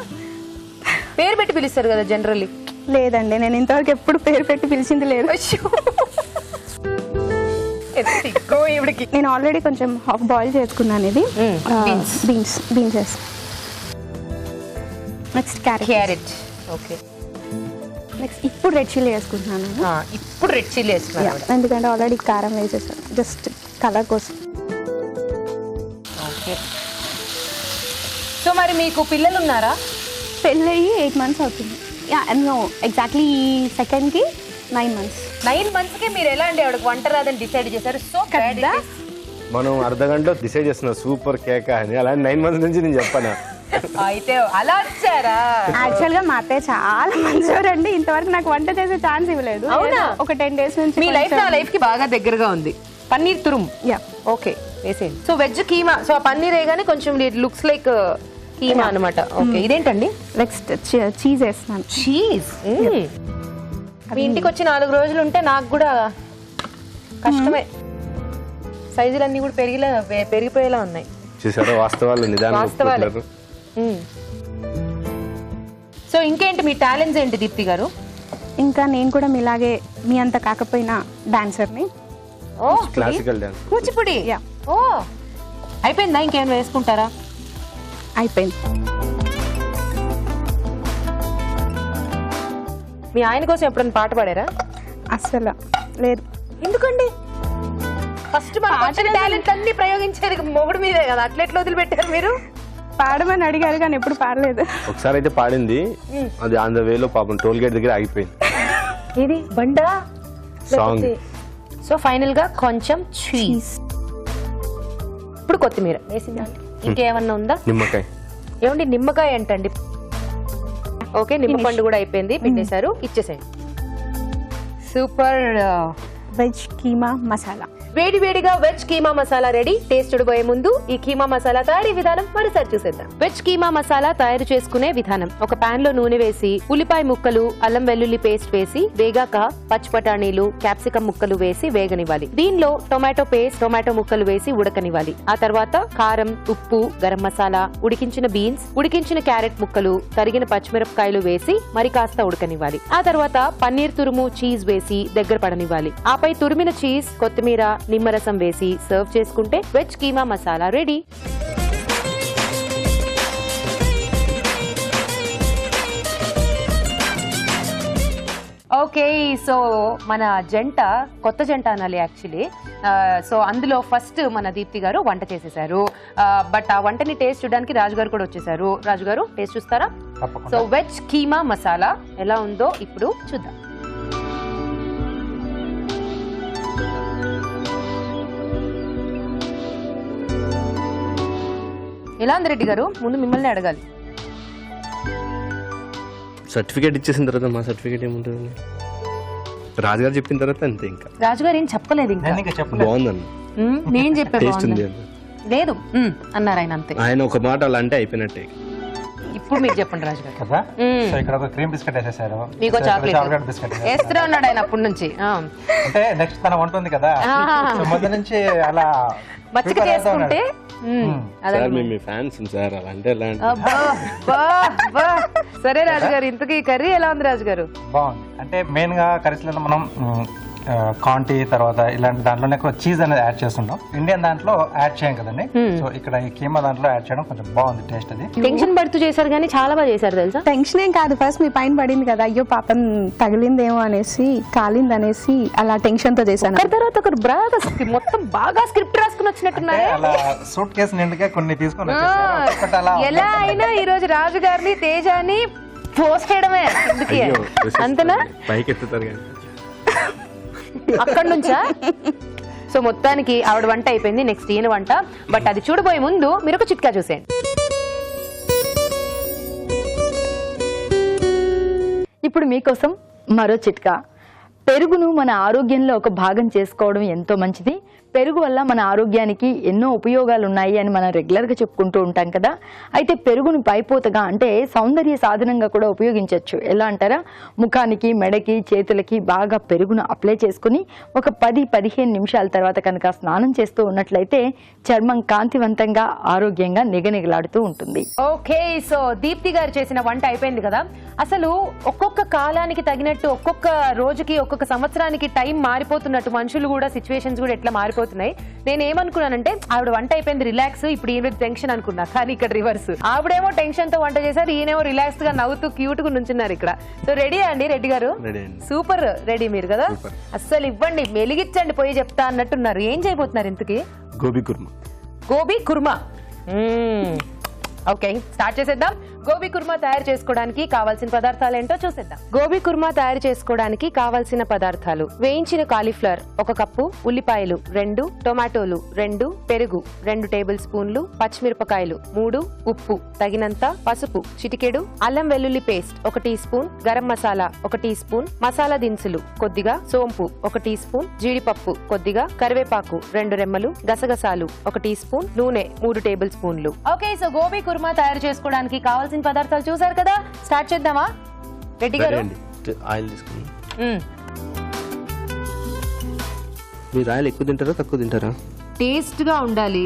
పేరు పెట్టి పిలుస్తారు కదా జనరల్లీ. లేదండి, నేను ఇంతవరకు ఎప్పుడు పేరు పెట్టి పిలిచింది లేదు. నేను ఆల్రెడీ కొంచెం హాఫ్ బాయిల్ చేసుకున్నాను. ఇది beans. Next carrot. Okay. Next ఇప్పుడు రెడ్ చిల్లీ వేసుకుంటున్నాను. ఇప్పుడు రెడ్ చిల్లీ వేసుకున్నాను ఎందుకంటే ఆల్రెడీ కారం వేసేసాను, జస్ట్ కలర్ కోసం. ఓకే. సో మరి మీకు పిల్లలు ఉన్నారా? పెళ్ళయి 8 months అవుతుంది. ఎగ్జాక్ట్లీ సెకండ్కి 9 months. 9 months కి మీరు ఎలా అండి ఆవిడకి వంట రాదని డిసైడ్ చేశారు? సో మనం అర్ధ గంటలో డిసైడ్ చేస్తున్నాం సూపర్ కేక్ అని. అలా 9 months నుంచి నేను చెప్పాను అయితే అలా వచ్చారా? యాక్చువల్ గా మా అత్తయ్య చాలా మంచివారండి, ఇంతవరకు నాకు వంట చేసే ఛాన్స్ ఇవ్వలేదు. అవునా? ఏదో ఒక 10 days నుంచి మీ లైఫ్ నా లైఫ్ కి బాగా దగ్గరగా ఉంది. పన్నీర్ తురుము. యా. ఓకే వేసేయండి. So veg keema. సో ఆ పన్నీర్ వేయగానే కొంచెం లుక్స్ లైక్ కీమా అన్నమాట. ఓకే ఇదేంటండి? నెక్స్ట్ చీజ్ వేస్తున్నాను. చీజ్. మీ ఇంటికి వచ్చి 4 రోజులు ఉంటే నాకు కూడా కష్టమే. సైజులన్నీ కూడా పెరిగిపోయేలా ఉన్నాయి. చూసారా వాస్తవాలు నిదానంగా వాస్తవాలే. ఒప్పుకుంటున్నారు. సో ఇంకేంటి మీ టాలెంట్స్ ఏంటి దీప్తి గారు? ఇంకా నేను కూడా మీలాగే మీ అంత కాకపోయినా డాన్సర్ని. ఓ క్లాసికల్ డాన్స్. కూచిపూడి. యా. ఓ అయిపోయిందా? ఇంకేమైనా వేసుకుంటారా? అయిపోయింది. మీ ఆయన కోసం ఎప్పుడైనా పాట పాడారా? అస్సలు లేదు. ఎందుకండి? ఫస్ట్ మన టాలెంట్ అన్ని ప్రయోగించేది మొగుడు మీదే కదా, అట్లెట్లు వదిలిపెట్టారు మీరు? పాడమని అడిగారు కానీ ఎప్పుడు పాడలేదు. ఒకసారి అయితే పాడింది, అది ఆన్ ద వేలో పాపం టోల్ గేట్ దగ్గర ఆగిపోయింది ఇది బండా సాంగ్. సో ఫైనల్ గా కొంచెం చీజ్, ఇప్పుడు కొత్తిమీర వేసిందా? ఇంకేమన్నా ఉందా? నిమ్మకాయ. ఏమండి నిమ్మకాయ ఏంటండి? ఓకే నిమ్మపండు కూడా అయిపోయింది, పిండేశారు, ఇచ్చేసేయండి. సూపర్. వెజ్ కీమా మసాలా. వేడి వేడిగా veg keema masala ready. Taste చూడబోయే ముందు ఈ కీమా మసాలా తయారీ విధానం మరోసారి చూసేద్దాం. వెజ్ కీమా మసాలా తయారు చేసుకునే విధానం: ఒక పాన్ లో నూనె వేసి ఉల్లిపాయ ముక్కలు, అల్లం వెల్లుల్లి పేస్ట్ వేసి వేగాక పచ్చి బఠానీలు, క్యాప్సికం ముక్కలు వేసి వేగనివ్వాలి. దీనిలో టొమాటో పేస్ట్, టొమాటో ముక్కలు వేసి ఉడకనివ్వాలి. ఆ తర్వాత కారం, ఉప్పు, గరం మసాలా, ఉడికించిన బీన్స్, ఉడికించిన క్యారెట్ ముక్కలు, తరిగిన పచ్చిమిరపకాయలు వేసి మరి కాస్త ఉడకనివ్వాలి. ఆ తర్వాత పన్నీర్ తురుము, చీజ్ వేసి దగ్గర పడనివ్వాలి. ఆపై తురిమిన చీజ్, కొత్తిమీర, నిమ్మరసం వేసి సర్వ్ చేసుకుంటే veg keema masala ready. Okay so మన జంట, కొత్త జంట అనాలి యాక్చువల్లీ. సో అందులో ఫస్ట్ మన దీప్తి గారు వంట చేసేసారు. బట్ ఆ వంటని టేస్ట్ చూడడానికి రాజు గారు కూడా వచ్చేసారు. రాజు గారు టేస్ట్ చూస్తారా? సో వెజ్ కీమా మసాలా ఎలా ఉందో ఇప్పుడు చూద్దాం. ఎలా ఉంది రెడ్డి గారు? ముందు మిమ్మల్ని అడగాలి. సర్టిఫికేట్ ఇచ్చేసిన తర్వాత మా సర్టిఫికేట్ ఏముంటుంది? రాజుగారు చెప్పిన తర్వాత అంతే. ఇంకా రాజుగారు ఏం చెప్పలేదు ఇంకా. బాగుందండి, నేను చెప్పే టేస్ట్ ఉంది లేదు అన్నారు ఆయన, అంతే. ఆయన ఒక మాట అలా అంటే అయిపోయినట్టే. ఇప్పుడు మీరు చెప్పండి రాజు గారు. కదా. సో ఇక్కడ ఒక క్రీమ్ బిస్కెట్ వేసేసారు, మీకు చాక్లెట్ బిస్కెట్ వేస్తూనే ఉన్నాడు ఆయన అప్పటి నుంచి. అంటే నెక్స్ట్ తన వంట ఉంది కదా, సో మొదటి నుంచి అలా మచ్చిక చేసుకుంటే సార్ మేము మీ ఫ్యాన్స్ సార్, అలా అంటే ఎలా అంటే. సరే రాజు గారు, ఇంతకీ కర్రీ ఎలా ఉంది రాజు గారు? బాగుంది. అంటే మెయిన్ గా కర్రీస్లలో మనం కాంటీ తర్వాత ఇలాంటి దాంట్లోనే చీజ్ అనేది యాడ్ చేస్తుంటాం. ఇండియన్ దాంట్లో యాడ్ చేయం కదండి. సో ఇక్కడ ఈ కీమా దాంట్లో యాడ్ చేయడం కొంచెం బాగుంది టేస్ట్. అది టెన్షన్ పడుతూ చేశారు కానీ చాలా బాగా చేశారు తెలుసా. టెన్షన్ ఏం కాదు, ఫస్ట్ మీ పైన పడింది కదా, అయ్యో పాపం తగిలిందేమో అనేసి, కాలింది అనేసి అలా టెన్షన్ తో చేశాను. ఒకరి తర్వాత ఒకరు బాగా మొత్తం బాగా స్క్రిప్ట్ రాసుకుని వచ్చినట్టున్నారే. అలా సూట్ కేసు నిండుగా కొన్ని తీసుకొని వచ్చేసారు. ఒక్కొక్కటి అలా ఎలా అయినా ఈ రోజు రాజు గారిని, తేజాని పోస్ట్ చేయడమే. అయ్యో, అంతనా? పైకి ఎత్తుతారు కానీ అక్కడి నుంచా? సో మొత్తానికి ఆవిడ వంట అయిపోయింది, నెక్స్ట్ ఈయన వంట. బట్ అది చూడబోయే ముందు మీరు ఒక చిట్కా చూసేయండి. ఇప్పుడు మీకోసం మరో చిట్కా. పెరుగును మన ఆరోగ్యంలో ఒక భాగం చేసుకోవడం ఎంతో మంచిది. పెరుగు వల్ల మన ఆరోగ్యానికి ఎన్నో ఉపయోగాలు ఉన్నాయి అని మనం రెగ్యులర్గా చెప్పుకుంటూ ఉంటాం కదా. అయితే పెరుగును పైపోతగా అంటే సౌందర్య సాధనంగా కూడా ఉపయోగించవచ్చు. ఎలా అంటారా? ముఖానికి, మెడకి, చేతులకి బాగా పెరుగును అప్లై చేసుకుని ఒక 10-15 నిమిషాల తర్వాత కనుక స్నానం చేస్తూ ఉన్నట్లయితే చర్మం కాంతివంతంగా, ఆరోగ్యంగా నిగనిగలాడుతూ ఉంటుంది. ఓకే సో దీప్తి గారు చేసిన వంట అయిపోయింది కదా. అసలు ఒక్కొక్క కాలానికి తగినట్టు, ఒక్కొక్క రోజుకి, ఒక్కొక్క సంవత్సరానికి టైం మారిపోతున్నట్టు, మనుషులు కూడా, సిచ్యువేషన్స్ కూడా ఎట్లా మారిపోతున్నాయి. నేను ఏమనుకున్నానంటే ఆవిడ వంట అయిపోయింది రిలాక్స్, ఇప్పుడు ఈయన టెన్షన్ అనుకున్నా. కానీ ఇక్కడ రివర్స్, ఆవిడేమో టెన్షన్ తో వంట చేశారు, ఈయనేమో రిలాక్స్ గా నవ్వుతూ క్యూట్ గా నుంచున్నారు ఇక్కడ. సో రెడీ అండి రెడ్డి గారు? సూపర్ రెడీ మీరు కదా. అస్సలు ఇవ్వండి, మెలిగిచ్చండి, పోయి చెప్తా అన్నట్టున్నారు. ఏం చేయబోతున్నారు ఇంతకీ? గోబీ కుర్మా. గోబీ కుర్మా. ఓకే స్టార్ట్ చేసేద్దాం. గోబీ కుర్మా తయారు చేసుకోవడానికి కావాల్సిన పదార్థాలు ఏంటో చూసేద్దాం. గోబీ కుర్మా తయారు చేసుకోవడానికి కావాల్సిన పదార్థాలు: వేయించిన కాలీఫ్లవర్ 1 కప్పు, ఉల్లిపాయలు 2, టొమాటోలు 2, పెరుగు 2 టేబుల్ స్పూన్లు, పచ్చిమిరపకాయలు 3, ఉప్పు తగినంత, పసుపు చిటికెడు, అల్లం వెల్లుల్లి paste 1 teaspoon, garam masala 1 teaspoon, masala దినుసులు కొద్దిగా, సోంపు 1 టీ స్పూన్, జీడిపప్పు కొద్దిగా, కరివేపాకు 2 రెమ్మలు, గసగసాలు 1 టీ స్పూన్, నూనె 3 టేబుల్ స్పూన్లు. ఓకే, సో గోబీ కుర్మా తయారు చేసుకోవడానికి కావాల్సిన పదార్థాలు చూసారు కదా. స్టార్ట్ చేద్దామా రెడ్డి గారు? ఆయిల్ తీసుకుని. మీరు ఆయిల్ ఎక్కువ తింటారా తక్కువ తింటారా? టేస్ట్ గా ఉండాలి.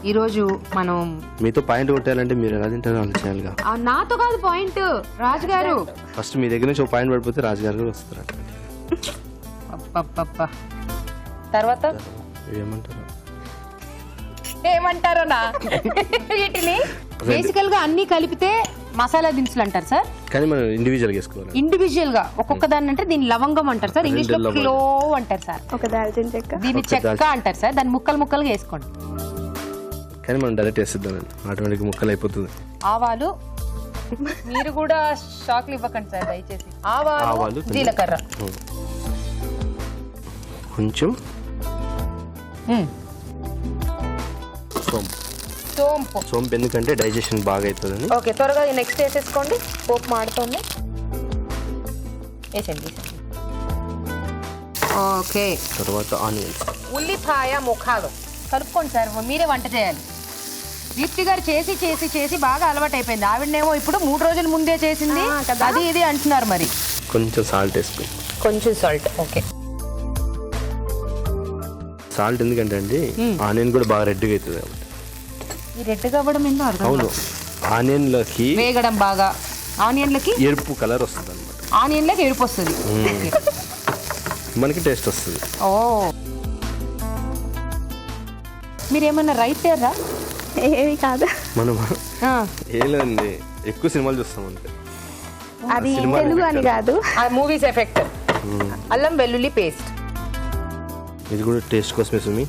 ఈ రోజు మనం మీతో పాయింట్ కొట్టాలంటే మీరు ఎలా తింటారో అలా చేయాలిగా. నాతో కాదు పాయింట్, రాజు గారు. ఫస్ట్ మీ దగ్గర నుంచి ఒక పాయింట్ పడిపోతే రాజుగారు కూడా వస్తారు. తర్వాత ఏమంటారు ఏమంటారనా? వీటిని బేసికల్ గా అన్ని కలిపితే మసాలా దినుసులు అంటారు సార్. కానీ మనం ఇండివిజువల్ వేసుకోవాలి. ఇండివిజువల్ గా ఒక్కొక్క దాన్ని అంటే దీన్ని లవంగం అంటారు సార్, ఇంగ్లీష్ లో క్లోవ్ అంటారు సార్. ఒక దాల్చిన చెక్క, దీన్ని చెక్క అంటారు సార్. దాన్ని ముక్కలు ముక్కలుగా వేసుకోండి. కానీ మనం డైరెక్ట్ వేసేద్దాం, ఆటోమేటిక్ ముక్కలు అయిపోతుంది. ఆవాలు, మీరు కూడా షాక్లు ఇవ్వకండి సార్ దయచేసి. ఆవాలు, జీలకర్ర కొంచెం, సోంపు ఎందుకంటే డైజెషన్ బాగా అవుతుందని. ఓకే, త్వరగా నెక్స్ట్ వేసేసుకోండి. పోపు మాడుతోంది, వేసండి. ఓకే, తర్వాత ఆనియన్స్, ఉల్లిపాయ ముఖాలు కలుపుకోండి సార్. మీరే వంట చేయాలి. దీప్తి గారు చేసి చేసి చేసి బాగా అలవాటు అయిపోయింది. ఆవిడనేమో ఇప్పుడు 3 రోజుల ముందే చేసింది అది ఇది అంటున్నారు. మరి కొంచెం సాల్ట్ వేసుకో. కొంచెం సాల్ట్. ఓకే, సాల్ట్ ఎందుకంటే అండి ఆనియన్ కూడా బాగా రెడ్గా అవుతుంది కాబట్టి. ఈ రెడ్గా అవ్వడం ఏందో అర్థం. అవును, ఆనియన్లకి వేగడం బాగా, ఆనియన్లకి ఎరుపు కలర్ వస్తుంది అనమాట. ఆనియన్లకి ఎరుపు వస్తుంది, మనకి టేస్ట్ వస్తుంది. ఓ, మీరేమన్నా రైటరా? ఏవి కాదు, మనం ఏలేదండి, ఎక్కువ సినిమాలు చూస్తాం అంతే. అది తెలుగు అని కాదు, మూవీస్ ఎఫెక్ట్. అల్లం వెల్లుల్లి పేస్ట్, ఇది కూడా టేస్ట్ కోసమే సుమి.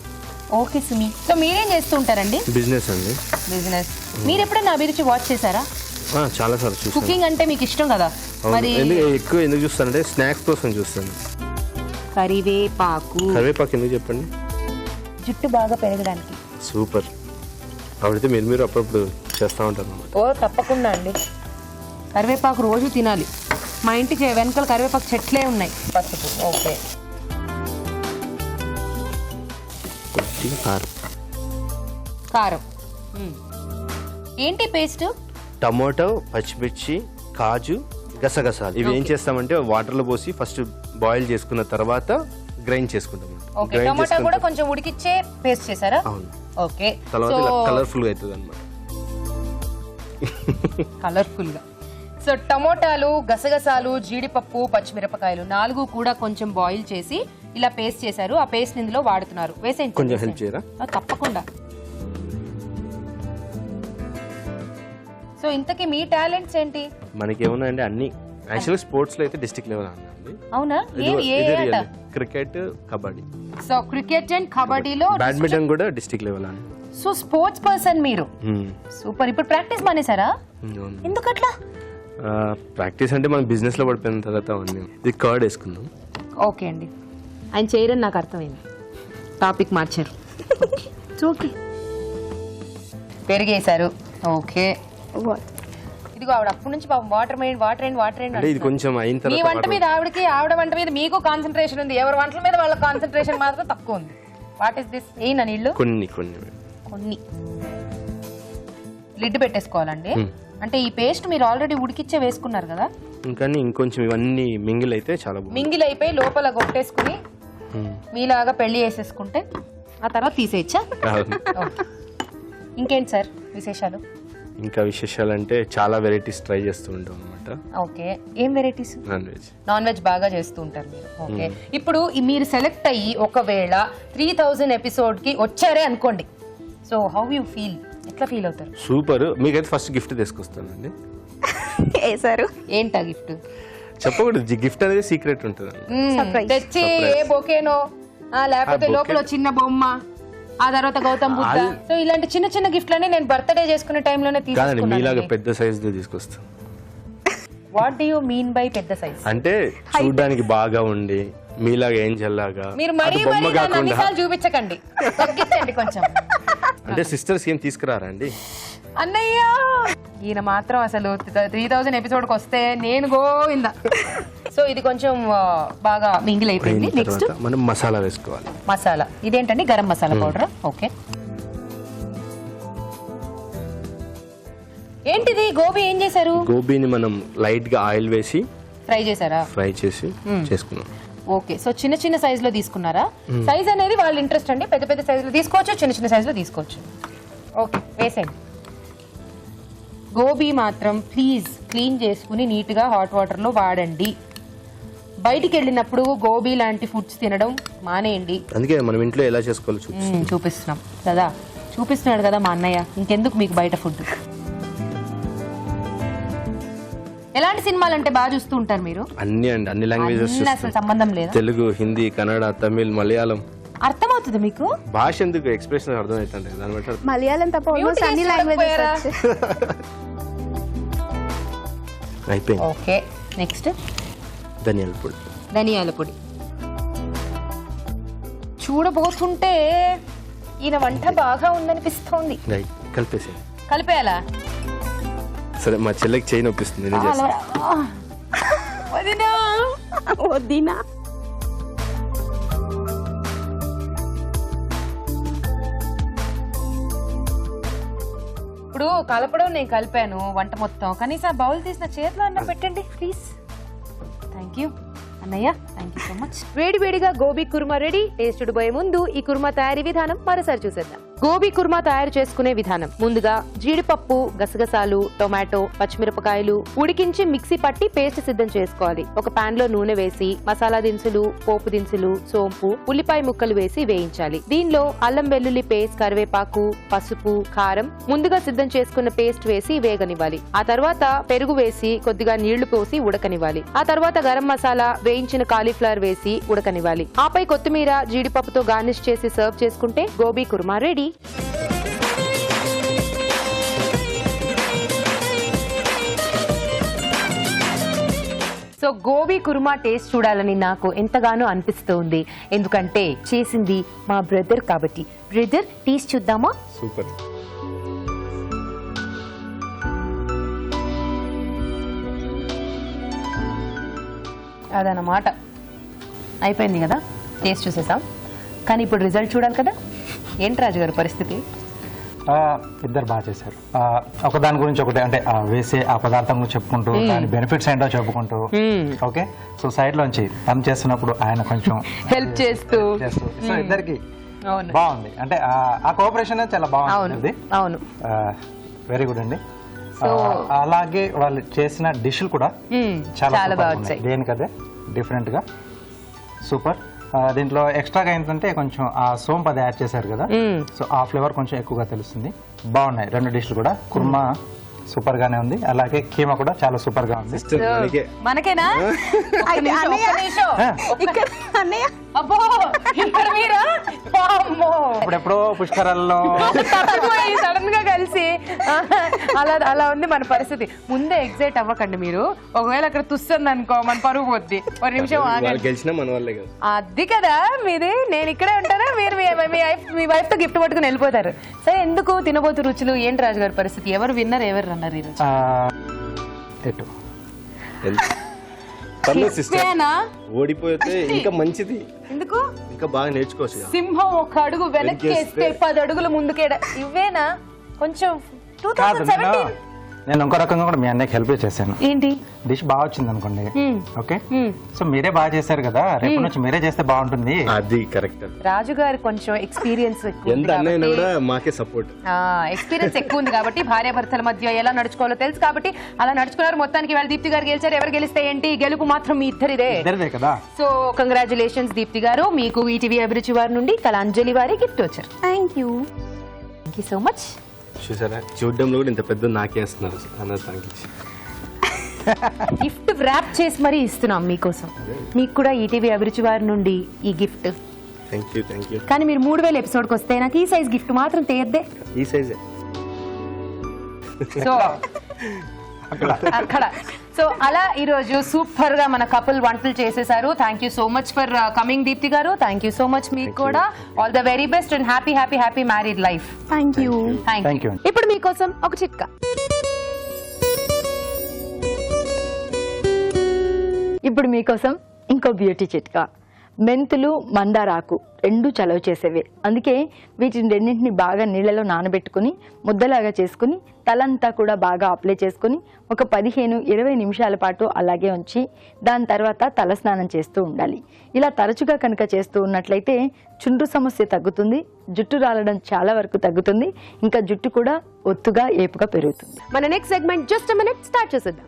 ఓకే సుమి. సో మీరేం చేస్తూ ఉంటారండి? బిజినెస్ అండి. బిజినెస్. మీరు ఎప్పుడైనా అభిరుచి వాచ్ చేశారా? చాలా సార్లు చూస్తాను. కుకింగ్ అంటే మీకు ఇష్టం కదా మరి? ఎక్కువ ఎందుకు చూస్తానంటే స్నాక్స్ కోసం చూస్తాను. కరివేపాకు ఎందుకు చెప్పండి? జుట్టు బాగా పెరగడానికి. సూపర్. అప్పుడైతే మీరు అప్పుడప్పుడు చేస్తూ ఉంటారు అన్నమాట. ఓ తప్పకుండా అండి, కరివేపాకు రోజు తినాలి. మా ఇంటికి వెనకాల కరివేపాకు చెట్లే ఉన్నాయి. పసుపు. ఓకే, కారం. ఏంటి పేస్ట్? టమోటో, పచ్చిమిర్చి, కాజు, గసగసాలు. ఇవి ఏం చేస్తామంటే వాటర్ లో పోసి ఫస్ట్ బాయిల్ చేసుకున్న తర్వాత గ్రైండ్ చేసుకుంటాం. ఓకే, టమోటా కూడా కొంచెం ఉడికిచ్చే పేస్ట్ చేశారా? అవును. ఓకే, తర్వాత కలర్ఫుల్ గా అవుతుంది అన్నమాట. కలర్ఫుల్ గా. సో టమోటాలు, గసగసాలు, జీడిపప్పు, పచ్చిమిరపకాయలు 4 కూడా కొంచెం బాయిల్ చేసి ఇలా పేస్ట్ చేశారు. ఆ పేస్ట్ ఇందులో వాడుతున్నారు. వేసేయండి. కొంచెం హెల్ప్ చేయరా? తప్పకుండా. సో ఇంతకీ మీ టాలెంట్స్ ఏంటి? మనకేమన్నా అంటే అన్ని యాక్చువల్లీ స్పోర్ట్స్ లో అయితే డిస్ట్రిక్ట్ లెవెల్ అన్నది. అవునా? Cricket, kabaddi. So cricket and కబడ్డీలో, బ్యాడ్మింటన్ కూడా డిస్ట్రిక్ట్ లెవెల్ అని. సో స్పోర్ట్స్ పర్సన్ మీరు. సూపర్. ఇప్పుడు ప్రాక్టీస్ మానేసారా? ఎందుకట్లా? ప్రాక్టీస్ అంటే మనం బిజినెస్ లో పడిపోయిన తర్వాత ఇది కర్డ్ వేసుకుందాం. ఓకే అండి, ఆయన చేయరని నాకు అర్థమైంది. టాపిక్ మార్చారు. ఓకే, పెరిగేశారు. ఓకే, ఇదిగో ఆవిడ అప్పటి నుంచి పాపం వాటర్ అంటే ఇది కొంచెం అయిన మీ తర్వాత వంట మీద ఆవిడకి, ఆవిడ వంట మీద మీకు కాన్సన్ట్రేషన్ ఉంది. ఎవరి వంటల మీద వాళ్ళ కాన్సన్ట్రేషన్ మాత్రం తక్కువ ఉంది. What is this? ఏనా నీళ్ళు? కొన్ని లిడ్ పెట్టేసుకోవాలండి. అంటే ఈ పేస్ట్ మీరు ఆల్రెడీ ఉడికిచ్చే వేసుకున్నారు కదా, ఇంకా ఇంకొంచెం ఇవన్నీ మింగిల్ అయితే చాలా బాగుంది. మింగిల్ అయిపోయి లోపల కొట్టేసుకుని మీలాగా పెళ్లి చేసేసుకుంటే ఆ తర్వాత తీసేయచ్చా? ఇంకేంటి సార్ విశేషాలు? ఇంకా విశేషాలు అంటే చాలా వెరైటీస్ ట్రై చేస్తూ ఉంటాం అనమాట. ఓకే, ఏం వెరైటీస్? నాన్ వెజ్ బాగా చేస్తూ ఉంటారు మీరు. ఓకే, ఇప్పుడు మీరు సెలెక్ట్ అయ్యి ఒకవేళ 3000 ఎపిసోడ్ కి వచ్చారే అనుకోండి, సో హౌ యూ ఫీల్? ఎట్లా ఫీల్ అవుతారు? సూపర్. మీకైతే ఫస్ట్ గిఫ్ట్ తీసుకొస్తానండి. ఏంటా గిఫ్ట్? చెప్పకూడదు, గిఫ్ట్ అనేది సీక్రెట్ ఉంటుంది. తెచ్చి ఏ బొకేనో లేకపోతే లోపల చిన్న బొమ్మ ఆ తర్వాత గౌతమ్ బుద్ధ. సో ఇలాంటి చిన్న చిన్న గిఫ్ట్లన్నీ నేను బర్త్డే చేసుకునే టైంలోనే కాదండి మీలాగా తీసుకున్నాను. పెద్ద సైజు తీసుకొస్తా. What do you mean by పెద్ద సైజ్? అంటే చూడడానికి బాగా ఉండి మీలాగా ఏం చల్లాగా మీరు మరీ బొమ్మ మరీ నన్ను కాకుండా అన్నిసార్లు చూపించకండి, తగ్గించండి కొంచెం. అంటే సిస్టర్స్ ఏం తీసుకురారా అండి? అన్నయ్య ఈయన మాత్రం అసలు 3000 ఎపిసోడ్కి వస్తే నేను గోవిందా. సో ఇది కొంచెం బాగా మింగిల్ అయిపోయింది. అయిన నెక్స్ట్ తర్వాత మనం మసాలా వేసుకోవాలి. మసాలా. ఇదేంటండి? గరం మసాలా పౌడర్. ఓకే. ఏంటిది? గోబీ ఏం చేశారు? గోబీని మనం లైట్ గా ఆయిల్ వేసి ఫ్రై చేశారా? ఫ్రై చేసి చేసుకున్నాం. ఓకే. సో చిన్న చిన్న సైజ్ లో తీసుకున్నారా? సైజ్ అనేది వాళ్ళ ఇంట్రెస్ట్ అండి. పెద్ద పెద్ద సైజ్ లో తీసుకోవచ్చు, చిన్న చిన్న సైజ్ లో తీసుకోవచ్చు. ఓకే, వేసేయండి. గోబీ మాత్రం ప్లీజ్ క్లీన్ చేసుకుని నీట్గా హాట్ వాటర్లో వాడండి. బయటికి వెళ్ళినప్పుడు గోబీ లాంటి ఫుడ్స్ తినడం మానేయండి. అందుకే మనం ఇంట్లో ఎలా చేసుకోవాలో చూపిస్తున్నాం కదా, చూపిస్తున్నాడు కదా మా అన్నయ్య. ఇంకెందుకు మీకు బయట ఫుడ్? ఎలాంటి సినిమాలు అంటే బాగా చూస్తూ ఉంటారు మీరు? అన్ని అండి, అన్ని లాంగ్వేజెస్. అసలు సంబంధం లేదు. తెలుగు, హిందీ, కన్నడ, తమిళ్, మలయాళం. అర్థమవుతుంది మీకు? భాష ఎందుకు, ఎక్స్ప్రెషన్ అర్థం అవుతుంది దాన్ని బట్టి అర్థం. మలయాళం తప్ప almost అన్ని లాంగ్వేజెస్ అయిపోయింది. ఓకే. నెక్స్ట్ ధనియాల పొడి. ధనియాల పొడి. చూడబోతుంటే ఈయన వంట బాగా ఉందనిపిస్తోంది. రైట్, కలిపేసి. కలిపేయాలా? సరే, మా చెల్లెకి చేయి నొప్పిస్తుంది, నేను చేస్తాను. వదినా వద్దినా. ఇప్పుడు కలపడం నేను కలిపాను వంట మొత్తం. కనీసం ఆ బౌల్ తీసిన చేతిలో అన్న పెట్టండి ప్లీజ్. థ్యాంక్ యూ అన్నయ్య, థ్యాంక్ యూ సో మచ్. వేడి వేడిగా గోబీ కుర్మా రెడీ. టేస్ట్ పోయే ముందు ఈ కుర్మా తయారీ విధానం మరోసారి చూసేద్దాం. గోబీ కుర్మా తయారు చేసుకునే విధానం: ముందుగా జీడిపప్పు, గసగసాలు, టొమాటో, పచ్చిమిరపకాయలు ఉడికించి మిక్సీ పట్టి పేస్ట్ సిద్ధం చేసుకోవాలి. ఒక పాన్ లో నూనె వేసి మసాలా దినుసులు, పోపు దినుసులు, సోంపు, ఉల్లిపాయ ముక్కలు వేసి వేయించాలి. దీనిలో అల్లం వెల్లుల్లి పేస్ట్, కరివేపాకు, పసుపు, కారం, ముందుగా సిద్ధం చేసుకున్న పేస్ట్ వేసి వేగనివ్వాలి. ఆ తర్వాత పెరుగు వేసి కొద్దిగా నీళ్లు పోసి ఉడకనివ్వాలి. ఆ తర్వాత గరం మసాలా, వేయించిన కాలీఫ్లవర్ వేసి ఉడకనివ్వాలి. ఆపై కొత్తిమీర, జీడిపప్పుతో గార్నిష్ చేసి సర్వ్ చేసుకుంటే gobi kurma ready. So gobi kurma taste చూడాలని నాకు ఎంతగానో అనిపిస్తుంది. ఎందుకంటే చేసింది మా బ్రదర్ కాబట్టి. బ్రదర్, టేస్ట్ చూద్దామా? సూపర్. అదనమాట. అయిపోయింది కదా, టేస్ట్ చూసేసాం. కానీ ఇప్పుడు రిజల్ట్ చూడాలి కదా. ఏంటి రాజు గారు పరిస్థితి? ఇద్దరు బాగా చేశారు. ఒకదాని గురించి ఒకటి, అంటే వేసే ఆ పదార్థం గురించి చెప్పుకుంటూ దాని బెనిఫిట్స్ ఏంటో చెప్పుకుంటూ. ఓకే. సో సైడ్ లోంచి పని చేస్తున్నప్పుడు ఆయన కొంచెం హెల్ప్ చేస్తూ. సో ఇద్దరికి బాగుంది. అంటే ఆ కోఆపరేషన్ చాలా బాగుంది. అవును, వెరీ గుడ్ అండి. అలాగే వాళ్ళు చేసిన డిష్లు కూడా చాలా బాగున్నాయి. దేనికదే డిఫరెంట్ గా సూపర్. దీంట్లో ఎక్స్ట్రాగా ఏంటంటే కొంచెం ఆ సోంపు అది యాడ్ చేశారు కదా, సో ఆ ఫ్లేవర్ కొంచెం ఎక్కువగా తెలుస్తుంది. బాగున్నాయి రెండు డిష్లు కూడా. కుర్మా సూపర్ గానే ఉంది, అలాగే కీమా కూడా చాలా సూపర్ గా ఉంది. మనకేనా? అబ్బో, ఇప్పుడెప్పుడో పుష్కరాల్లో సడన్ గా కలిసి అలా ఉంది మన పరిస్థితి. ముందే ఎగ్జైట్ అవ్వకండి మీరు. ఒకవేళ అక్కడ తుస్తుంది అనుకో, మన పరుగు పోద్ది. ఒక నిమిషం ఆగండి. అది కదా మీది. నేను ఇక్కడే ఉంటానా, మీరు మీ వైఫ్ తో గిఫ్ట్ పట్టుకుని వెళ్ళిపోతారు. సరే, ఎందుకు తినబోతు రుచులు? ఏంటి రాజు గారి పరిస్థితి? ఎవరు విన్నర్, ఎవరు రన్నర్ ఈరోజు? ఓడిపోతే ఇంకా మంచిది. ఎందుకు? ఇంకా బాగా నేర్చుకోవచ్చు. సింహం ఒక అడుగు వెనక్కి వేస్తే 10 అడుగులు ముందుకే. ఇవేనా కొంచెం 2017? నేను ఇంకో రకంగా కూడా మీ అన్నయ్యకి హెల్ప్ చేశాను. ఏంటి? డిష్ బాగా వచ్చింది అనుకోండి, ఓకే, సో మీరే బాగా చేశారు కదా, రేపు నుంచి మీరే చేస్తే బాగుంటుంది. అది కరెక్ట్. రాజు గారు కొంచెం ఎక్స్పీరియన్స్ ఎంత అన్నైనా కూడా మాకే సపోర్ట్. ఎక్స్పీరియన్స్ ఎక్కువ ఉంది కాబట్టి, భార్యాభర్తల మధ్య ఎలా నడుచుకోవాలో తెలుసు కాబట్టి అలా నడుచుకున్నారు. మొత్తానికి వాళ్ళు దీప్తి గారు గెలిచారు. ఎవరు గెలిస్తే ఏంటి, గెలుపు మాత్రం మీ ఇద్దరిదే కదా. సో కంగ్రాచులేషన్స్ దీప్తి గారు. మీకు ఈటీవీ అభిరుచి వారి నుండి కళాంజలి వారి గిఫ్ట్ వచ్చారు. Thank you so much. చూసారా, చూడడంలో కూడా ఇంత పెద్ద నాకేస్తున్నారు అన్న. Thank you. గిఫ్ట్ ర్యాప్ చేసి మరీ ఇస్తున్నాం మీకోసం. మీకు కూడా ఈటీవీ అభిరుచి వారి నుండి ఈ గిఫ్ట్. Thank you. కానీ మీరు 3000 ఎపిసోడ్కి వస్తే నాకు ఈ సైజ్ గిఫ్ట్ మాత్రం తేయద్దే. ఈ సైజే. సో అక్కడ సో అలా ఈరోజు సూపర్ గా మన కపుల్ వంటలు చేసేసారు. Thank you so much for coming Deepti గారు. థ్యాంక్ యూ సో మచ్ మీకు కూడా. All the very best and happy happy happy married life. Thank you. Thank you. ఇప్పుడు మీకోసం ఒక చిట్కా. ఇప్పుడు మీకోసం ఇంకో బ్యూటీ చిట్కా. మెంతులు, మందారాకు రెండు చలవ చేసేవే. అందుకే వీటిని రెండింటిని బాగా నీళ్ళలో నానబెట్టుకుని ముద్దలాగా చేసుకుని తలంతా కూడా బాగా అప్లై చేసుకుని ఒక 15-20 నిమిషాల పాటు అలాగే ఉంచి దాని తర్వాత తలస్నానం చేస్తూ ఉండాలి. ఇలా తరచుగా కనుక చేస్తూ ఉన్నట్లయితే చుండ్రు సమస్య తగ్గుతుంది, జుట్టు రాలడం చాలా వరకు తగ్గుతుంది, ఇంకా జుట్టు కూడా ఒత్తుగా ఏపుగా పెరుగుతుంది. మన next segment just a minute start చేసేద్దాం.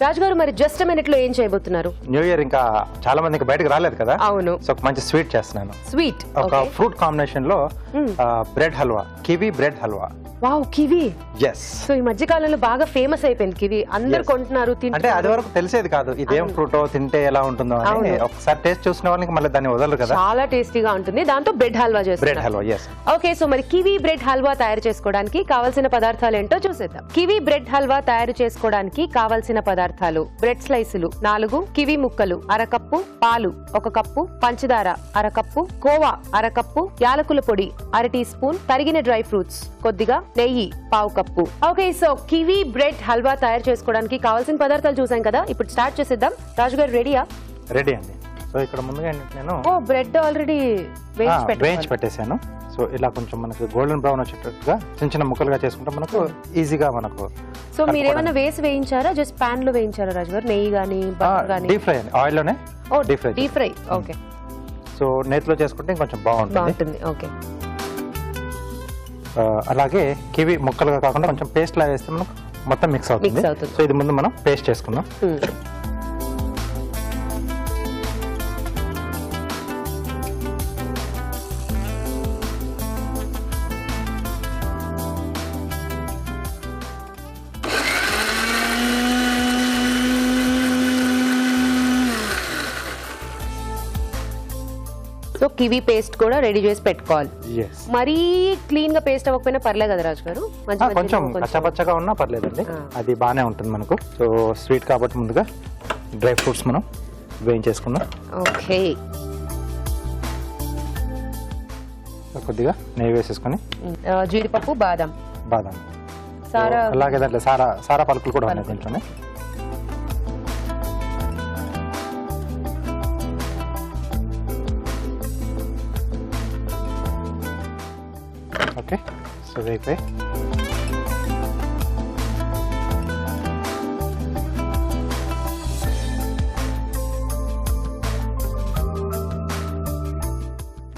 రాజు గారు, మరి జస్ట్ మినిట్ లో ఏం చేయబోతున్నారు? న్యూ ఇయర్ ఇంకా చాలా మందికి బయటకు రాలేదు కదా. అవును. సో ఒక మంచి స్వీట్ చేస్తున్నాను. స్వీట్ ఒక ఫ్రూట్ కాంబినేషన్ లో bread halwa, kiwi bread halwa. Wow, kiwi. Yes. So ఈ మధ్య కాలంలో బాగా ఫేమస్ అయిపోయింది కివి. అందరు కొంటున్నారు, అంటే తింటున్నారు. అది వరకు తెలిసేది కాదు ఇదేం ఫ్రూటో, తింటే ఎలా ఉంటుందో అని. అవును. ఒకసారి టేస్ట్ చూసిన వాళ్ళకి మళ్ళీ దాన్ని వదలరు కదా. చాలా టేస్టీగా ఉంటుంది. దాంతో బ్రెడ్ హల్వా బ్రెడ్ చేస్తారు. హల్వా. ఎస్. ఓకే, సో మరి కివీ బ్రెడ్ హల్వా తయారు చేసుకోవడానికి కావాల్సిన పదార్థాలు ఏంటో చూసేద్దాం. కివీ బ్రెడ్ హల్వా తయారు చేసుకోవడానికి కావాల్సిన పదార్థాలు: బ్రెడ్ స్లైసులు 4, కివీ ముక్కలు 1/2 కప్పు, పాలు 1 కప్పు, పంచదార 1/2 కప్పు, కోవా 1/2 కప్పు, యాలకుల పొడి 1/2 టీ స్పూన్, తరిగిన డ్రై ఫ్రూట్స్ కొద్దిగా, నెయ్యి 1/4 cup. Okay, so kiwi bread halwa తయారు చేసుకోవడానికి కావాల్సిన పదార్థాలు చూసాం కదా. ఇప్పుడు స్టార్ట్ చేసేద్దాం. రాజు గారు రెడీయా? రెడీ అండి. సో ఇక్కడ ముందుగా ఏంటంటే నేను ఓ బ్రెడ్ ఆల్రెడీ వేయించి పెట్టేశాను. సో ఇలా కొంచెం మనకి గోల్డెన్ బ్రౌన్ వచ్చేటట్టుగా చిన్న చిన్న ముక్కలుగా చేసుకుంటే మనకు ఈజీగా మనకు. సో మీరు ఏమైనా వేయించారా? జస్ట్ పాన్ లో వేయించారా రాజు గారు? నెయ్యి గానీ బటర్ గానీ? డీప్ ఫ్రై అండి, ఆయిల్ లోనే deep fry. Deep fry. Okay. So నేతిలో చేసుకుంటే ఇంకొంచెం బాగుంటుంది. ఓకే. అలాగే కివి ముక్కలుగా కాకుండా కొంచెం పేస్ట్ లా వేస్తే మనకు మొత్తం మిక్స్ అవుతుంది. సో ఇది ముందు మనం పేస్ట్ చేసుకుందాం. సో కివీ పేస్ట్ కూడా రెడీ చేసి పెట్టుకోవాలి. Yes. మరీ క్లీన్ గా పేస్ట్ అవ్వకపోయినా పర్లేదు కదా రాజు గారు? కొంచెం కచ్చపచ్చగా ఉన్నా పర్లేదండి, అది బాగానే ఉంటుంది మనకు. సో స్వీట్ కాబట్టి ముందుగా డ్రై ఫ్రూట్స్ మనం వేయించేసుకుందాం. ఓకే. కొద్దిగా నెయ్యి వేసేసుకొని జీడిపప్పు, బాదం, సారా, అలాగే దాంట్లో సారా పలుకులు కూడా ఉన్నాయి కొంచెం. ఓకే, సో వేగిపోయి